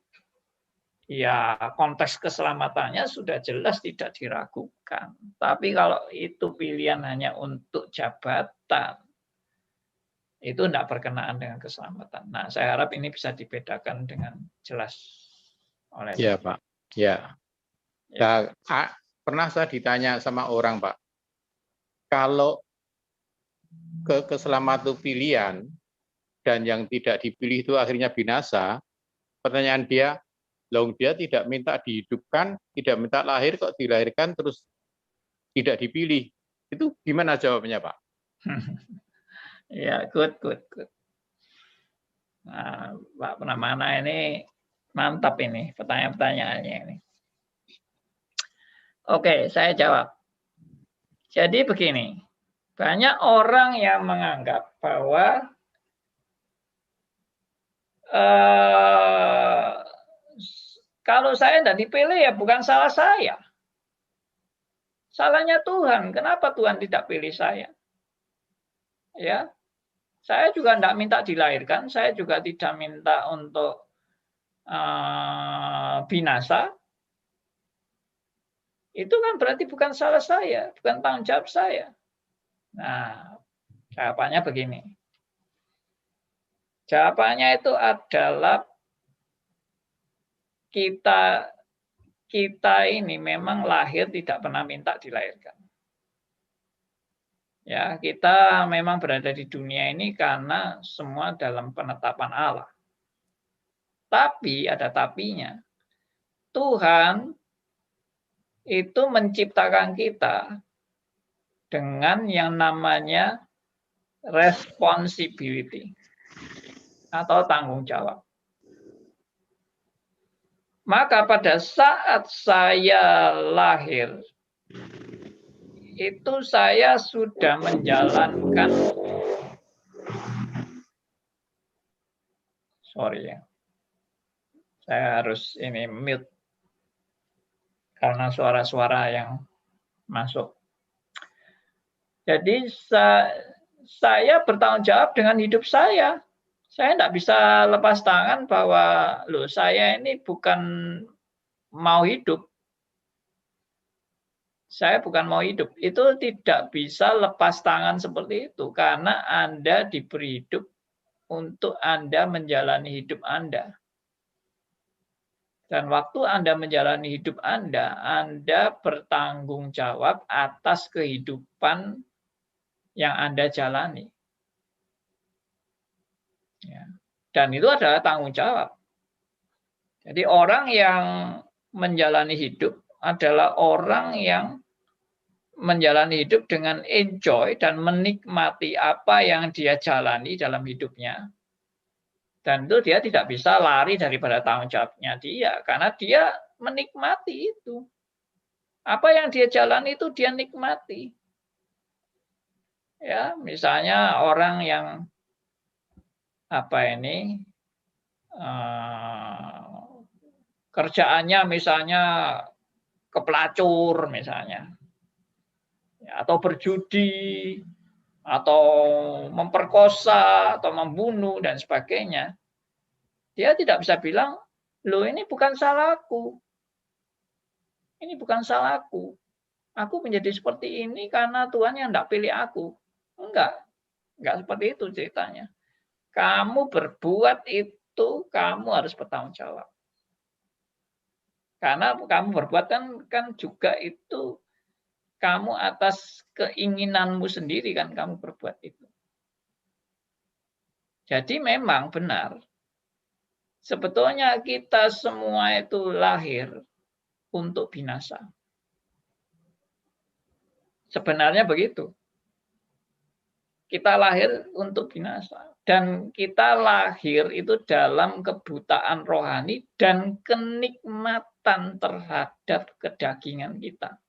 ya konteks keselamatannya sudah jelas tidak diragukan. Tapi kalau itu pilihan hanya untuk jabatan, itu tidak berkenaan dengan keselamatan. Nah, saya harap ini bisa dibedakan dengan jelas oleh Ya, Pak. Ya. Ya. Pernah saya ditanya sama orang, Pak, kalau keselamatan pilihan dan yang tidak dipilih itu akhirnya binasa, pertanyaan dia, loh dia tidak minta dihidupkan, tidak minta lahir, kok dilahirkan terus tidak dipilih. Itu gimana jawabannya, Pak? Ya, good. Nah, Pak Pramana ini mantap ini pertanyaan-pertanyaannya ini. Oke, saya jawab. Jadi begini, banyak orang yang menganggap bahwa kalau saya tidak dipilih ya bukan salah saya. Salahnya Tuhan. Kenapa Tuhan tidak pilih saya? Ya, saya juga tidak minta dilahirkan. Saya juga tidak minta untuk binasa. Itu kan berarti bukan salah saya, bukan tanggung jawab saya. Nah, jawabannya begini. Jawabannya itu adalah kita ini memang lahir tidak pernah minta dilahirkan. Ya, kita memang berada di dunia ini karena semua dalam penetapan Allah. Tapi ada tapinya. Tuhan itu menciptakan kita dengan yang namanya responsibility atau tanggung jawab. Maka pada saat saya lahir, itu saya sudah menjalankan, sorry ya, saya harus ini mute karena suara-suara yang masuk. Jadi saya bertanggung jawab dengan hidup saya. Saya tidak bisa lepas tangan bahwa loh saya ini bukan mau hidup. Saya bukan mau hidup. Itu tidak bisa lepas tangan seperti itu karena Anda diberi hidup untuk Anda menjalani hidup Anda. Dan waktu Anda menjalani hidup Anda bertanggung jawab atas kehidupan yang Anda jalani. Ya. Dan itu adalah tanggung jawab. Jadi orang yang menjalani hidup adalah orang yang menjalani hidup dengan enjoy dan menikmati apa yang dia jalani dalam hidupnya. Dan itu dia tidak bisa lari daripada tanggung jawabnya dia, karena dia menikmati itu. Apa yang dia jalani itu dia nikmati. Ya, misalnya orang yang kerjaannya misalnya kepelacur misalnya, ya, atau berjudi, atau memperkosa atau membunuh dan sebagainya, dia tidak bisa bilang, loh ini bukan salahku. Ini bukan salahku. Aku menjadi seperti ini karena Tuhan yang tidak pilih aku. Enggak seperti itu ceritanya. Kamu berbuat itu, kamu harus bertanggung jawab. Karena kamu berbuat kan juga itu kamu atas keinginanmu sendiri kan kamu berbuat itu. Jadi memang benar, sebetulnya kita semua itu lahir untuk binasa. Sebenarnya begitu. Kita lahir untuk binasa. Dan kita lahir itu dalam kebutaan rohani dan kenikmatan terhadap kedagingan kita.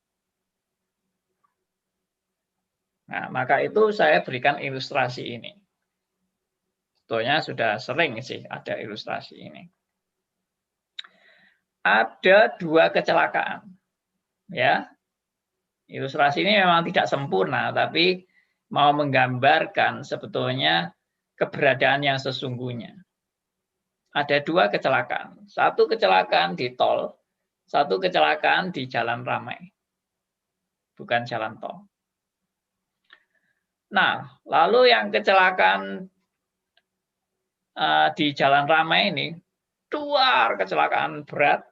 Nah, maka itu saya berikan ilustrasi ini. Sebetulnya sudah sering sih ada ilustrasi ini. Ada 2 kecelakaan. Ya. Ilustrasi ini memang tidak sempurna, tapi mau menggambarkan sebetulnya keberadaan yang sesungguhnya. Ada 2 kecelakaan. Satu kecelakaan di tol, satu kecelakaan di jalan ramai. Bukan jalan tol. Nah, lalu yang kecelakaan di jalan ramai ini, luar kecelakaan berat,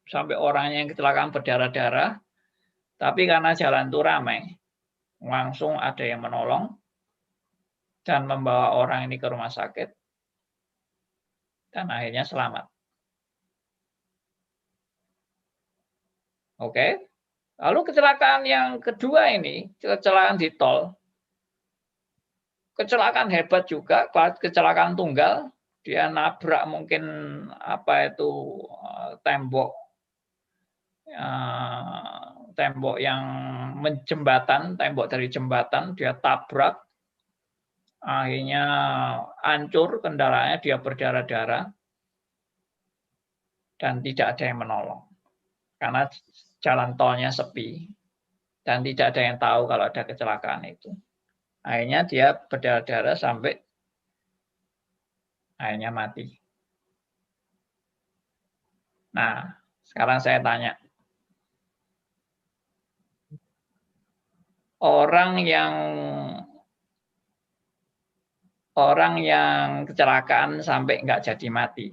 sampai orangnya yang kecelakaan berdarah-darah, tapi karena jalan itu ramai, langsung ada yang menolong dan membawa orang ini ke rumah sakit, dan akhirnya selamat. Oke, lalu kecelakaan yang kedua ini, kecelakaan di tol, kecelakaan hebat juga, kecelakaan tunggal, dia nabrak mungkin tembok yang menjembatan, tembok dari jembatan, dia tabrak, akhirnya hancur kendaraannya, dia berdarah-darah, dan tidak ada yang menolong. Karena jalan tolnya sepi, dan tidak ada yang tahu kalau ada kecelakaan itu. Akhirnya dia berdarah-darah sampai akhirnya mati. Nah, sekarang saya tanya, orang yang kecelakaan sampai nggak jadi mati.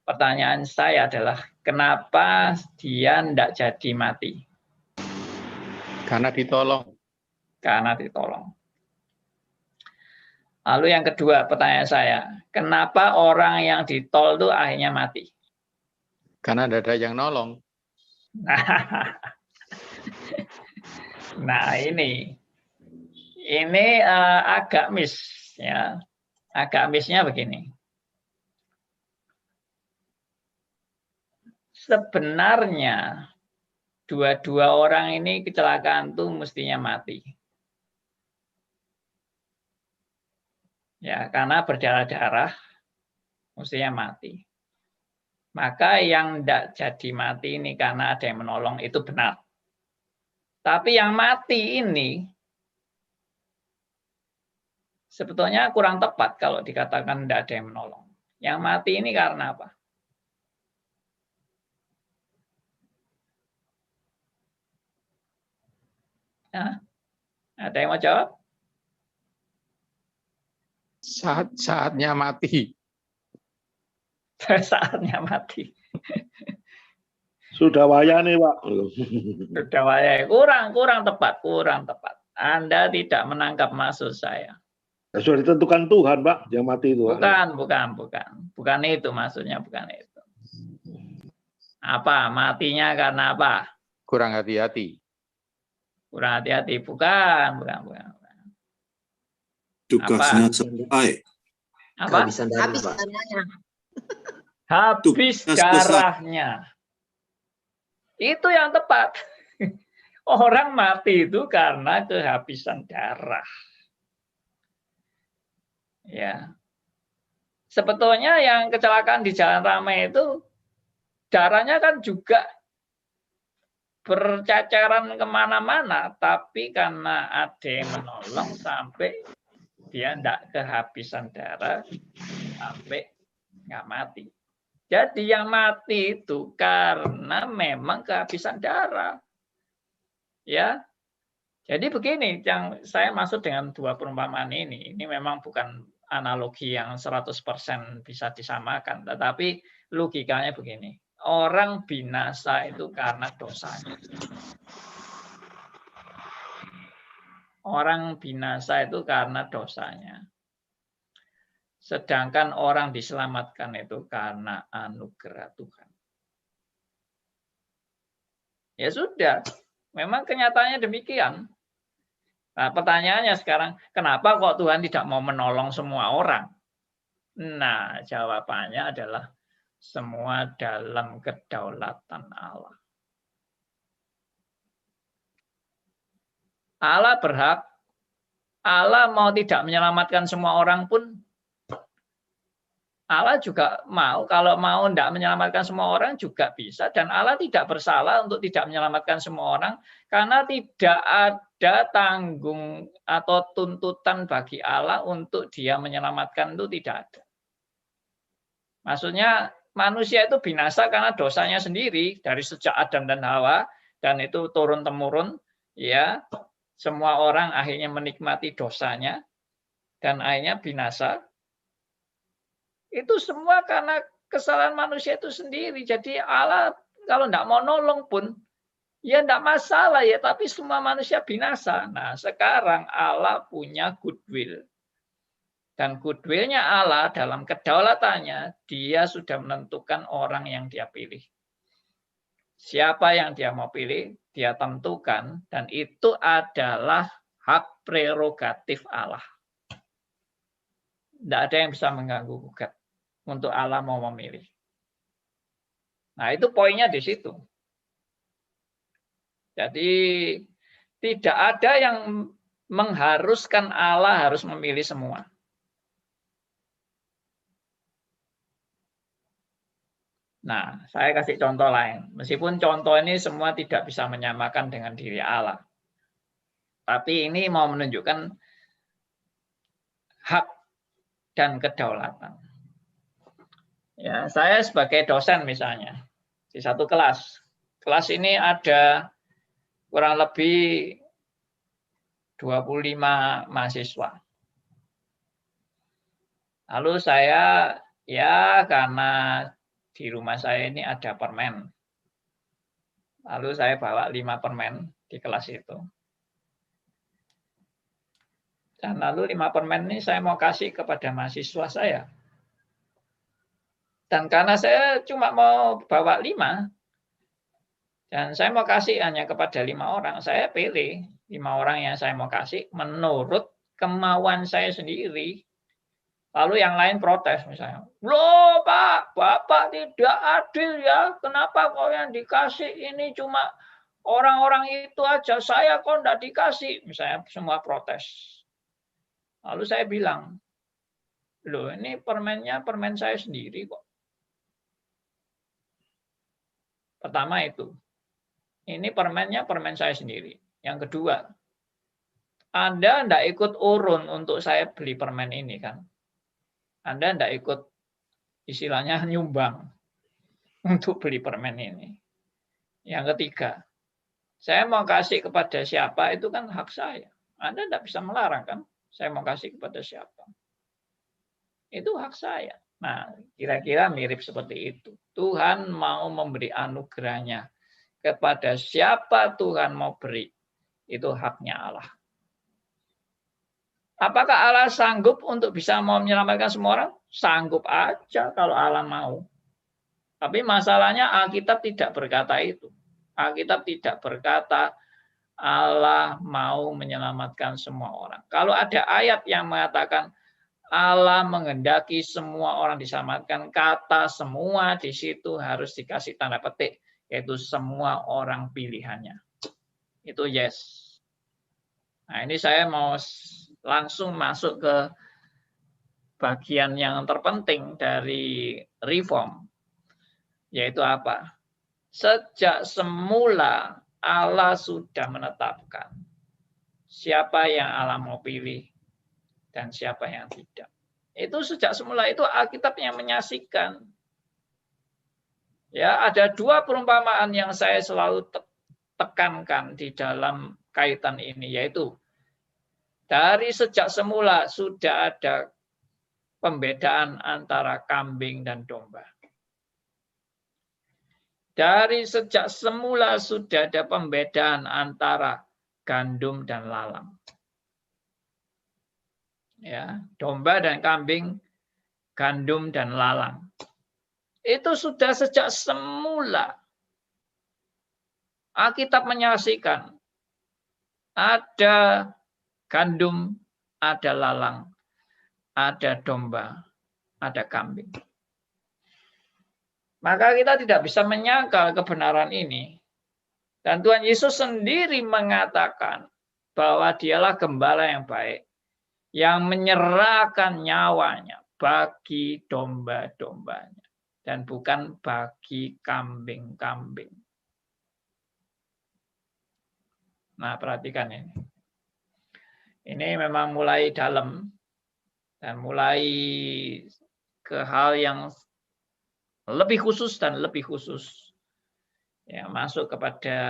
Pertanyaan saya adalah, kenapa dia nggak jadi mati? Karena ditolong. Karena ditolong. Lalu yang kedua, pertanyaan saya, kenapa orang yang ditol itu akhirnya mati? Karena tidak ada yang nolong. Nah, ini agak miss, ya. Agak missnya begini. Sebenarnya dua orang ini kecelakaan itu mestinya mati. Ya, karena berdarah-darah mestinya mati. Maka yang tidak jadi mati ini karena ada yang menolong itu benar. Tapi yang mati ini sebetulnya kurang tepat kalau dikatakan tidak ada yang menolong. Yang mati ini karena apa? Nah, ada yang mau jawab? Saatnya mati. Saatnya mati. Sudah wayane, Pak. Sudah wayai. Kurang tepat. Anda tidak menangkap maksud saya. Ya, sudah ditentukan Tuhan, Pak, yang mati itu. Bukan. Bukan itu maksudnya, bukan itu. Apa? Matinya karena apa? Kurang hati-hati. Kurang hati-hati. Bukan. Tugasnya selesai. Apa? Habis Habis darahnya. Itu yang tepat. Orang mati itu karena kehabisan darah. Ya. Sebetulnya yang kecelakaan di jalan ramai itu darahnya kan juga bercacaran kemana-mana, tapi karena ada yang menolong sampai dia tidak kehabisan darah, sampai nggak mati. Jadi yang mati itu karena memang kehabisan darah. Ya. Jadi begini, yang saya maksud dengan dua perumpamaan ini memang bukan analogi yang 100% bisa disamakan, tetapi logikanya begini. Orang binasa itu karena dosanya. Orang binasa itu karena dosanya. Sedangkan orang diselamatkan itu karena anugerah Tuhan. Ya sudah, memang kenyataannya demikian. Nah, pertanyaannya sekarang, kenapa kok Tuhan tidak mau menolong semua orang? Nah, jawabannya adalah semua dalam kedaulatan Allah. Allah berhak, Allah mau tidak menyelamatkan semua orang pun, Allah juga mau, kalau mau tidak menyelamatkan semua orang juga bisa, dan Allah tidak bersalah untuk tidak menyelamatkan semua orang, karena tidak ada tanggung atau tuntutan bagi Allah untuk dia menyelamatkan, itu tidak ada. Maksudnya manusia itu binasa karena dosanya sendiri, dari sejak Adam dan Hawa, dan itu turun-temurun, ya, semua orang akhirnya menikmati dosanya, dan akhirnya binasa. Itu semua karena kesalahan manusia itu sendiri. Jadi Allah kalau tidak mau nolong pun, ya tidak masalah ya. Tapi semua manusia binasa. Nah sekarang Allah punya goodwill. Dan goodwill-nya Allah dalam kedaulatannya, dia sudah menentukan orang yang dia pilih. Siapa yang dia mau pilih, dia tentukan. Dan itu adalah hak prerogatif Allah. Tidak ada yang bisa mengganggu gugat untuk Allah mau memilih. Nah, itu poinnya di situ. Jadi tidak ada yang mengharuskan Allah harus memilih semua. Nah, saya kasih contoh lain. Meskipun contoh ini semua tidak bisa menyamakan dengan diri Allah. Tapi ini mau menunjukkan hak dan kedaulatan. Ya, saya sebagai dosen misalnya di satu kelas. Kelas ini ada kurang lebih 25 mahasiswa. Lalu saya ya karena di rumah saya ini ada permen. Lalu saya bawa 5 permen di kelas itu. Dan lalu 5 permen ini saya mau kasih kepada mahasiswa saya. Dan karena saya cuma mau bawa 5, dan saya mau kasih hanya kepada 5 orang, saya pilih 5 orang yang saya mau kasih menurut kemauan saya sendiri. Lalu yang lain protes misalnya, loh Pak, Bapak tidak adil ya, kenapa kok yang dikasih ini cuma orang-orang itu aja, saya kok tidak dikasih, misalnya semua protes. Lalu saya bilang, loh ini permennya permen saya sendiri kok. Pertama itu, ini permennya permen saya sendiri. Yang kedua, Anda tidak ikut urun untuk saya beli permen ini kan. Anda tidak ikut istilahnya nyumbang untuk beli permen ini. Yang ketiga, saya mau kasih kepada siapa itu kan hak saya. Anda tidak bisa melarang kan, saya mau kasih kepada siapa. Itu hak saya. Nah, kira-kira mirip seperti itu. Tuhan mau memberi anugerahnya kepada siapa Tuhan mau beri. Itu haknya Allah. Apakah Allah sanggup untuk bisa mau menyelamatkan semua orang? Sanggup aja kalau Allah mau. Tapi masalahnya Alkitab tidak berkata itu. Alkitab tidak berkata Allah mau menyelamatkan semua orang. Kalau ada ayat yang mengatakan Allah menghendaki semua orang diselamatkan, kata semua di situ harus dikasih tanda petik, yaitu semua orang pilihannya. Itu yes. Nah ini saya mau langsung masuk ke bagian yang terpenting dari reform, yaitu apa? Sejak semula Allah sudah menetapkan siapa yang Allah mau pilih dan siapa yang tidak. Itu sejak semula itu Alkitab yang menyaksikan. Ya, ada dua perumpamaan yang saya selalu tekankan di dalam kaitan ini, yaitu dari sejak semula sudah ada pembedaan antara kambing dan domba. Dari sejak semula sudah ada pembedaan antara gandum dan lalang. Ya, domba dan kambing, gandum dan lalang. Itu sudah sejak semula. Alkitab menyaksikan ada gandum, ada lalang, ada domba, ada kambing. Maka kita tidak bisa menyangkal kebenaran ini. Dan Tuhan Yesus sendiri mengatakan bahwa dialah gembala yang baik, yang menyerahkan nyawanya bagi domba-dombanya, dan bukan bagi kambing-kambing. Nah, perhatikan ini. Ini memang mulai dalam, dan mulai ke hal yang lebih khusus dan lebih khusus, ya, masuk kepada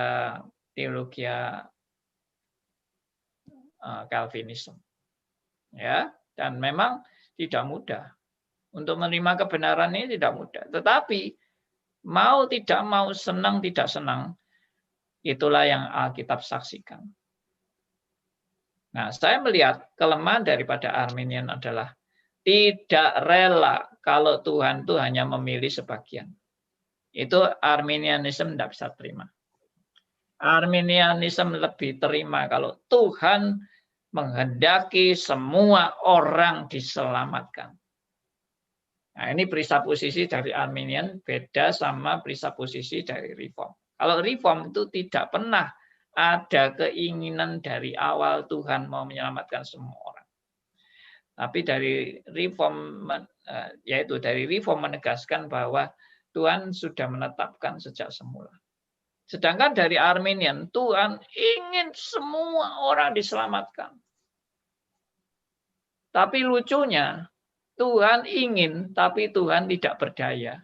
teologi Calvinisme, ya, dan memang tidak mudah untuk menerima kebenaran ini, tidak mudah. Tetapi mau tidak mau, senang tidak senang, itulah yang Alkitab saksikan. Nah, saya melihat kelemahan daripada Arminian adalah tidak rela kalau Tuhan itu hanya memilih sebagian. Itu Arminianisme tidak bisa terima. Arminianisme lebih terima kalau Tuhan menghendaki semua orang diselamatkan. Nah, ini presupposisi dari Arminian beda sama presupposisi dari Reform. Kalau Reform itu tidak pernah ada keinginan dari awal Tuhan mau menyelamatkan semua orang. Tapi dari Reform, yaitu dari Reform menegaskan bahwa Tuhan sudah menetapkan sejak semula. Sedangkan dari Arminian, Tuhan ingin semua orang diselamatkan. Tapi lucunya, Tuhan ingin, tapi Tuhan tidak berdaya.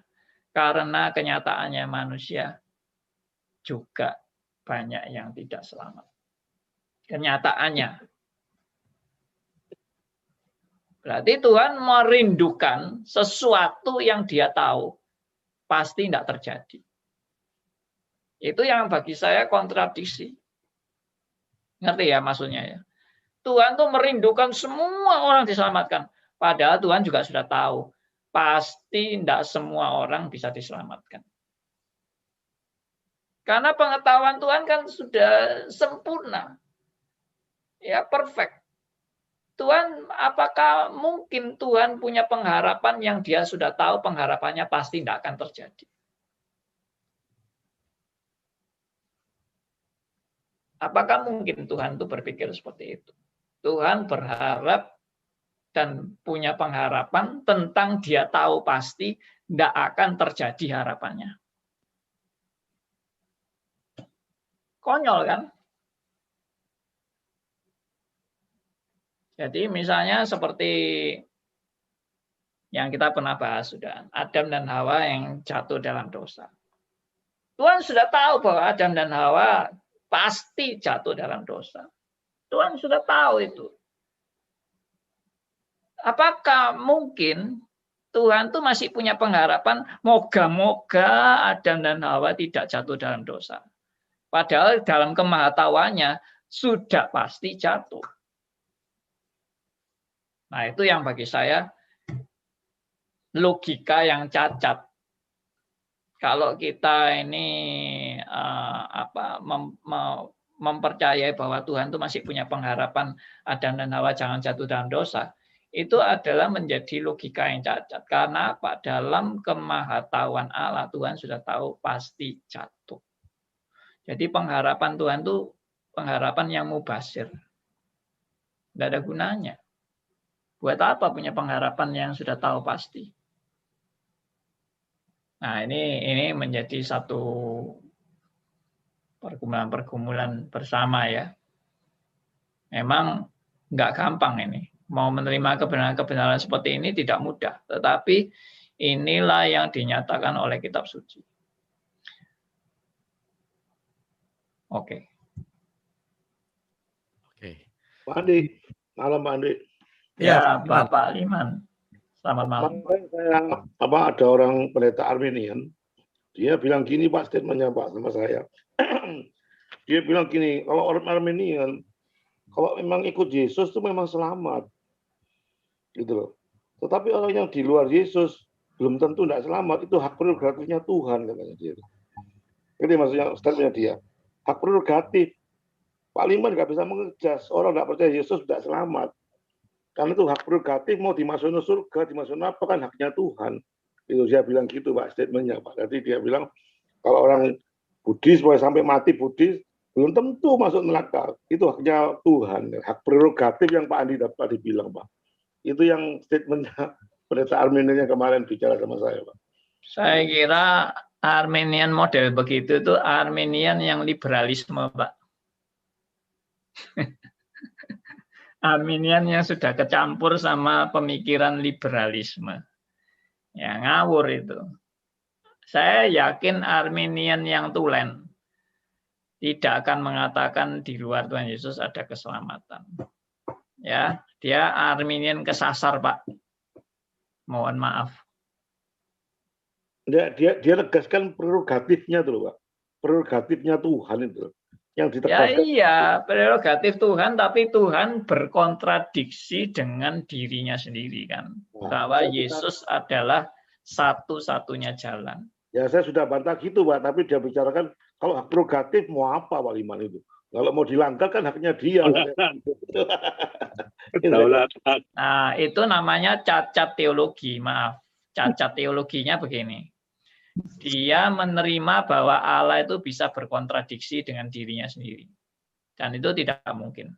Karena kenyataannya manusia juga banyak yang tidak selamat. Kenyataannya. Berarti Tuhan merindukan sesuatu yang dia tahu pasti tidak terjadi. Itu yang bagi saya kontradiksi. Ngerti ya maksudnya ya? Tuhan tuh merindukan semua orang diselamatkan. Padahal Tuhan juga sudah tahu pasti tidak semua orang bisa diselamatkan. Karena pengetahuan Tuhan kan sudah sempurna. Ya, perfect. Tuhan, apakah mungkin Tuhan punya pengharapan yang dia sudah tahu pengharapannya pasti tidak akan terjadi? Apakah mungkin Tuhan itu berpikir seperti itu? Tuhan berharap dan punya pengharapan tentang dia tahu pasti tidak akan terjadi harapannya. Konyol kan? Jadi misalnya seperti yang kita pernah bahas sudah, Adam dan Hawa yang jatuh dalam dosa. Tuhan sudah tahu bahwa Adam dan Hawa pasti jatuh dalam dosa. Tuhan sudah tahu itu. Apakah mungkin Tuhan tuh masih punya pengharapan moga-moga Adam dan Hawa tidak jatuh dalam dosa? Padahal dalam kemahatauannya sudah pasti jatuh. Nah, itu yang bagi saya logika yang cacat. Kalau kita ini mempercayai bahwa Tuhan itu masih punya pengharapan Adam dan Hawa jangan jatuh dalam dosa, itu adalah menjadi logika yang cacat. Karena apa? Dalam kemahatauan Allah, Tuhan sudah tahu pasti jatuh. Jadi pengharapan Tuhan itu pengharapan yang mubasir. Tidak ada gunanya. Buat apa punya pengharapan yang sudah tahu pasti? Nah, ini menjadi satu pergumulan-pergumulan bersama ya. Memang nggak gampang ini. Mau menerima kebenaran-kebenaran seperti ini tidak mudah. Tetapi inilah yang dinyatakan oleh kitab suci. Oke. Oke. Pak Andi, malam Pak Andi. Ya, Bapak Liman. Selamat malam. Saya ada orang pendeta Armenian, dia bilang gini Pak, statementnya Pak sama saya. Dia bilang gini, kalau orang Armenian, kalau memang ikut Yesus itu memang selamat, gitu loh. Tetapi orang yang di luar Yesus belum tentu tidak selamat, itu hak prerogatifnya Tuhan katanya dia. Jadi maksudnya statementnya dia, hak prerogatif. Pak Liman nggak bisa mengejas orang nggak percaya Yesus tidak selamat. Karena itu hak prerogatif, mau dimasukin surga, dimasukin apa kan haknya Tuhan. Itu saya bilang gitu Pak, statementnya Pak. Jadi dia bilang kalau orang Buddhis boleh sampai mati Buddhis, belum tentu masuk neraka. Itu haknya Tuhan, hak prerogatif yang Pak Andi tadi bilang Pak. Itu yang statementnya pendeta Armenian yang kemarin bicara sama saya Pak. Saya kira Armenian model begitu itu Armenian yang liberalisme Pak. Armenian yang sudah kecampur sama pemikiran liberalisme. Ya, ngawur itu. Saya yakin Armenian yang tulen tidak akan mengatakan di luar Tuhan Yesus ada keselamatan. Ya, dia Armenian kesasar, Pak. Mohon maaf. Dia tegaskan prerogatifnya tuh, Pak. Prerogatifnya Tuhan itu. Yang ditegaskan. Ya iya, prerogatif Tuhan, tapi Tuhan berkontradiksi dengan dirinya sendiri kan. Bahwa Yesus adalah satu-satunya jalan. Ya saya sudah bantah gitu Pak, tapi dia bicarakan kalau hak prerogatif mau apa Pak Liman itu. Kalau mau dilanggar kan haknya dia. Nah itu namanya cacat teologi, maaf. Cacat teologinya begini. Dia menerima bahwa Allah itu bisa berkontradiksi dengan dirinya sendiri. Dan itu tidak mungkin.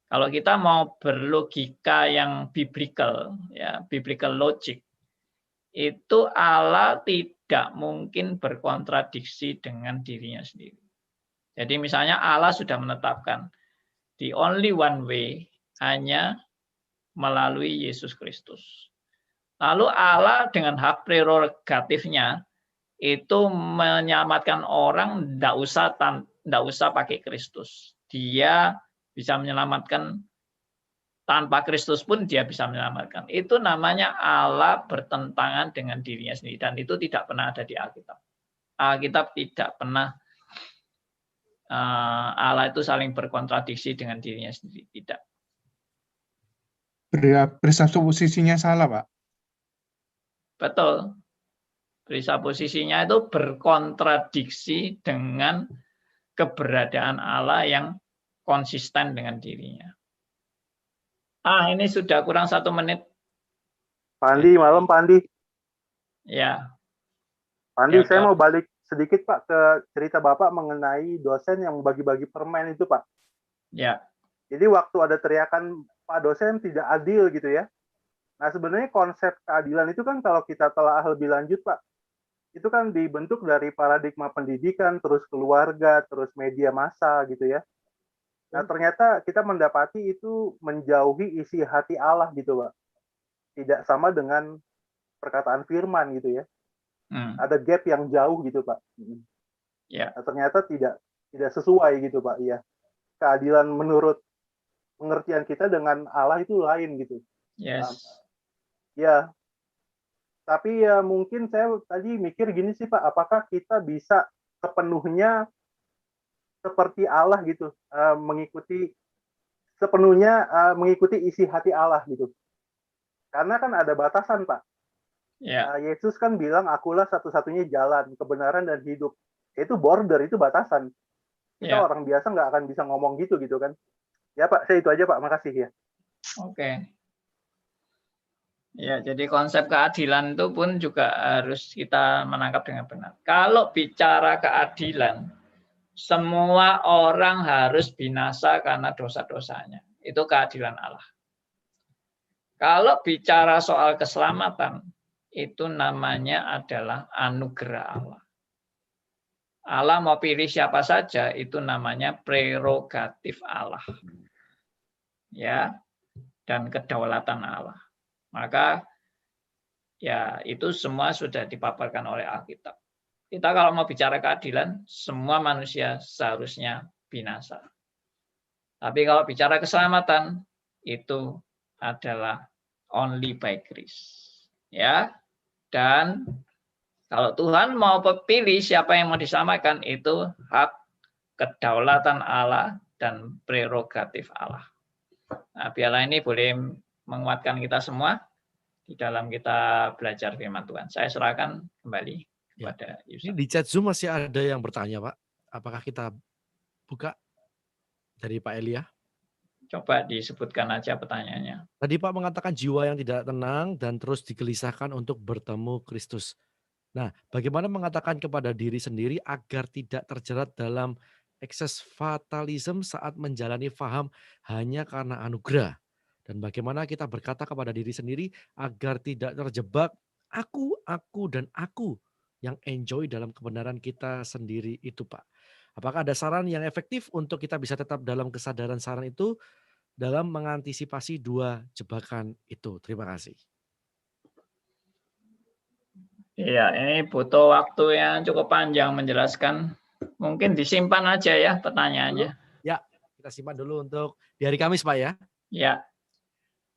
Kalau kita mau berlogika yang biblical, ya, biblical logic, itu Allah tidak mungkin berkontradiksi dengan dirinya sendiri. Jadi misalnya Allah sudah menetapkan the only one way hanya melalui Yesus Kristus. Lalu Allah dengan hak prerogatifnya itu menyelamatkan orang tidak usah pakai Kristus. Dia bisa menyelamatkan tanpa Kristus pun dia bisa menyelamatkan. Itu namanya Allah bertentangan dengan dirinya sendiri dan itu tidak pernah ada di Alkitab. Alkitab tidak pernah Allah itu saling berkontradiksi dengan dirinya sendiri, tidak. Presupposisinya salah, Pak. Betul. Presupposisinya itu berkontradiksi dengan keberadaan Allah yang konsisten dengan dirinya. Ini sudah kurang 1 menit. Pak Andi, malam Pak Andi. Ya. Pak Andi, Ya, saya mau balik sedikit Pak ke cerita Bapak mengenai dosen yang bagi-bagi permen itu Pak. Ya. Jadi waktu ada teriakan Pak dosen tidak adil gitu ya. Nah sebenarnya konsep keadilan itu kan kalau kita telah lebih lanjut Pak, itu kan dibentuk dari paradigma pendidikan, terus keluarga, terus media massa gitu ya. Nah ternyata kita mendapati itu menjauhi isi hati Allah gitu Pak. Tidak sama dengan perkataan firman gitu ya. Ada gap yang jauh gitu Pak. Ya. Nah, ternyata tidak sesuai gitu Pak. Iya. Keadilan menurut pengertian kita dengan Allah itu lain gitu. Yes. Ya. Tapi ya mungkin saya tadi mikir gini sih Pak, apakah kita bisa sepenuhnya seperti Allah gitu, mengikuti isi hati Allah gitu. Karena kan ada batasan Pak. Yeah. Yesus kan bilang akulah satu-satunya jalan, kebenaran dan hidup. Itu border, itu batasan. Kita orang biasa nggak akan bisa ngomong gitu kan. Ya Pak, saya itu aja Pak, makasih ya. Oke. Ya, jadi konsep keadilan itu pun juga harus kita menangkap dengan benar. Kalau bicara keadilan, semua orang harus binasa karena dosa-dosanya. Itu keadilan Allah. Kalau bicara soal keselamatan, itu namanya adalah anugerah Allah. Allah mau pilih siapa saja itu namanya prerogatif Allah. Ya, dan kedaulatan Allah. Maka ya itu semua sudah dipaparkan oleh Alkitab. Kita kalau mau bicara keadilan, semua manusia seharusnya binasa. Tapi kalau bicara keselamatan, itu adalah only by grace. Ya. Dan kalau Tuhan mau pilih siapa yang mau diselamatkan, itu hak kedaulatan Allah dan prerogatif Allah. Nah, biarlah ini boleh menguatkan kita semua di dalam kita belajar firman Tuhan. Saya serahkan kembali kepada Yusuf. Ini di chat Zoom masih ada yang bertanya, Pak. Apakah kita buka dari Pak Elia? Coba disebutkan aja pertanyaannya. Tadi Pak mengatakan jiwa yang tidak tenang dan terus digelisahkan untuk bertemu Kristus. Nah, bagaimana mengatakan kepada diri sendiri agar tidak terjerat dalam ekses fatalisme saat menjalani faham hanya karena anugerah? Dan bagaimana kita berkata kepada diri sendiri agar tidak terjebak aku, dan aku yang enjoy dalam kebenaran kita sendiri itu, Pak? Apakah ada saran yang efektif untuk kita bisa tetap dalam kesadaran saran itu dalam mengantisipasi dua jebakan itu? Terima kasih. Iya, ini butuh waktu yang cukup panjang menjelaskan. Mungkin disimpan aja ya pertanyaannya. Ya, kita simpan dulu untuk di hari Kamis, Pak ya. Ya.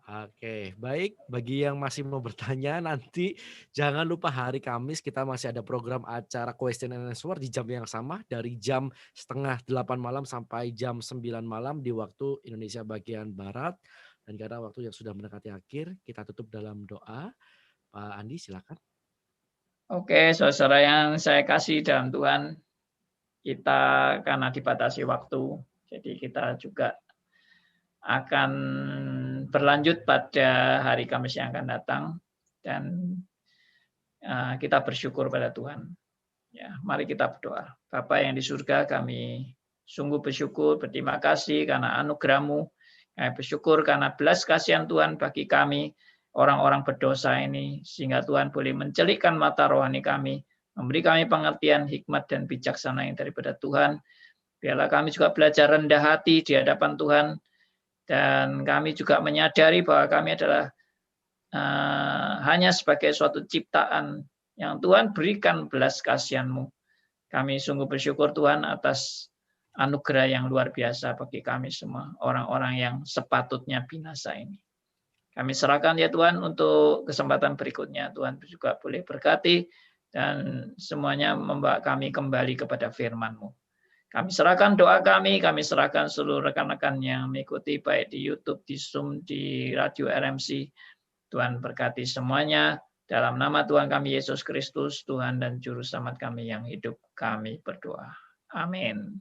Oke, baik. Bagi yang masih mau bertanya, nanti jangan lupa hari Kamis kita masih ada program acara Question and Answer di jam yang sama, dari jam 7:30 malam sampai jam 9 malam di waktu Indonesia bagian Barat. Dan karena waktu yang sudah mendekati akhir, kita tutup dalam doa. Pak Andi, silakan. Oke, saudara yang saya kasih dalam Tuhan, kita karena dibatasi waktu, jadi kita juga akan berlanjut pada hari Kamis yang akan datang, dan kita bersyukur pada Tuhan. Ya, mari kita berdoa. Bapa yang di surga, kami sungguh bersyukur, berterima kasih karena anugerah-Mu. Kami bersyukur karena belas kasihan Tuhan bagi kami, orang-orang berdosa ini, sehingga Tuhan boleh mencelikkan mata rohani kami, memberi kami pengertian, hikmat, dan bijaksana yang daripada Tuhan. Biarlah kami juga belajar rendah hati di hadapan Tuhan, dan kami juga menyadari bahwa kami adalah hanya sebagai suatu ciptaan yang Tuhan berikan belas kasihan-Mu. Kami sungguh bersyukur Tuhan atas anugerah yang luar biasa bagi kami semua, orang-orang yang sepatutnya binasa ini. Kami serahkan ya Tuhan untuk kesempatan berikutnya. Tuhan juga boleh berkati dan semuanya membawa kami kembali kepada firman-Mu. Kami serahkan doa kami serahkan seluruh rekan-rekan yang mengikuti baik di YouTube, di Zoom, di Radio RMC. Tuhan berkati semuanya. Dalam nama Tuhan kami Yesus Kristus, Tuhan dan Juru Selamat kami yang hidup, kami berdoa. Amin.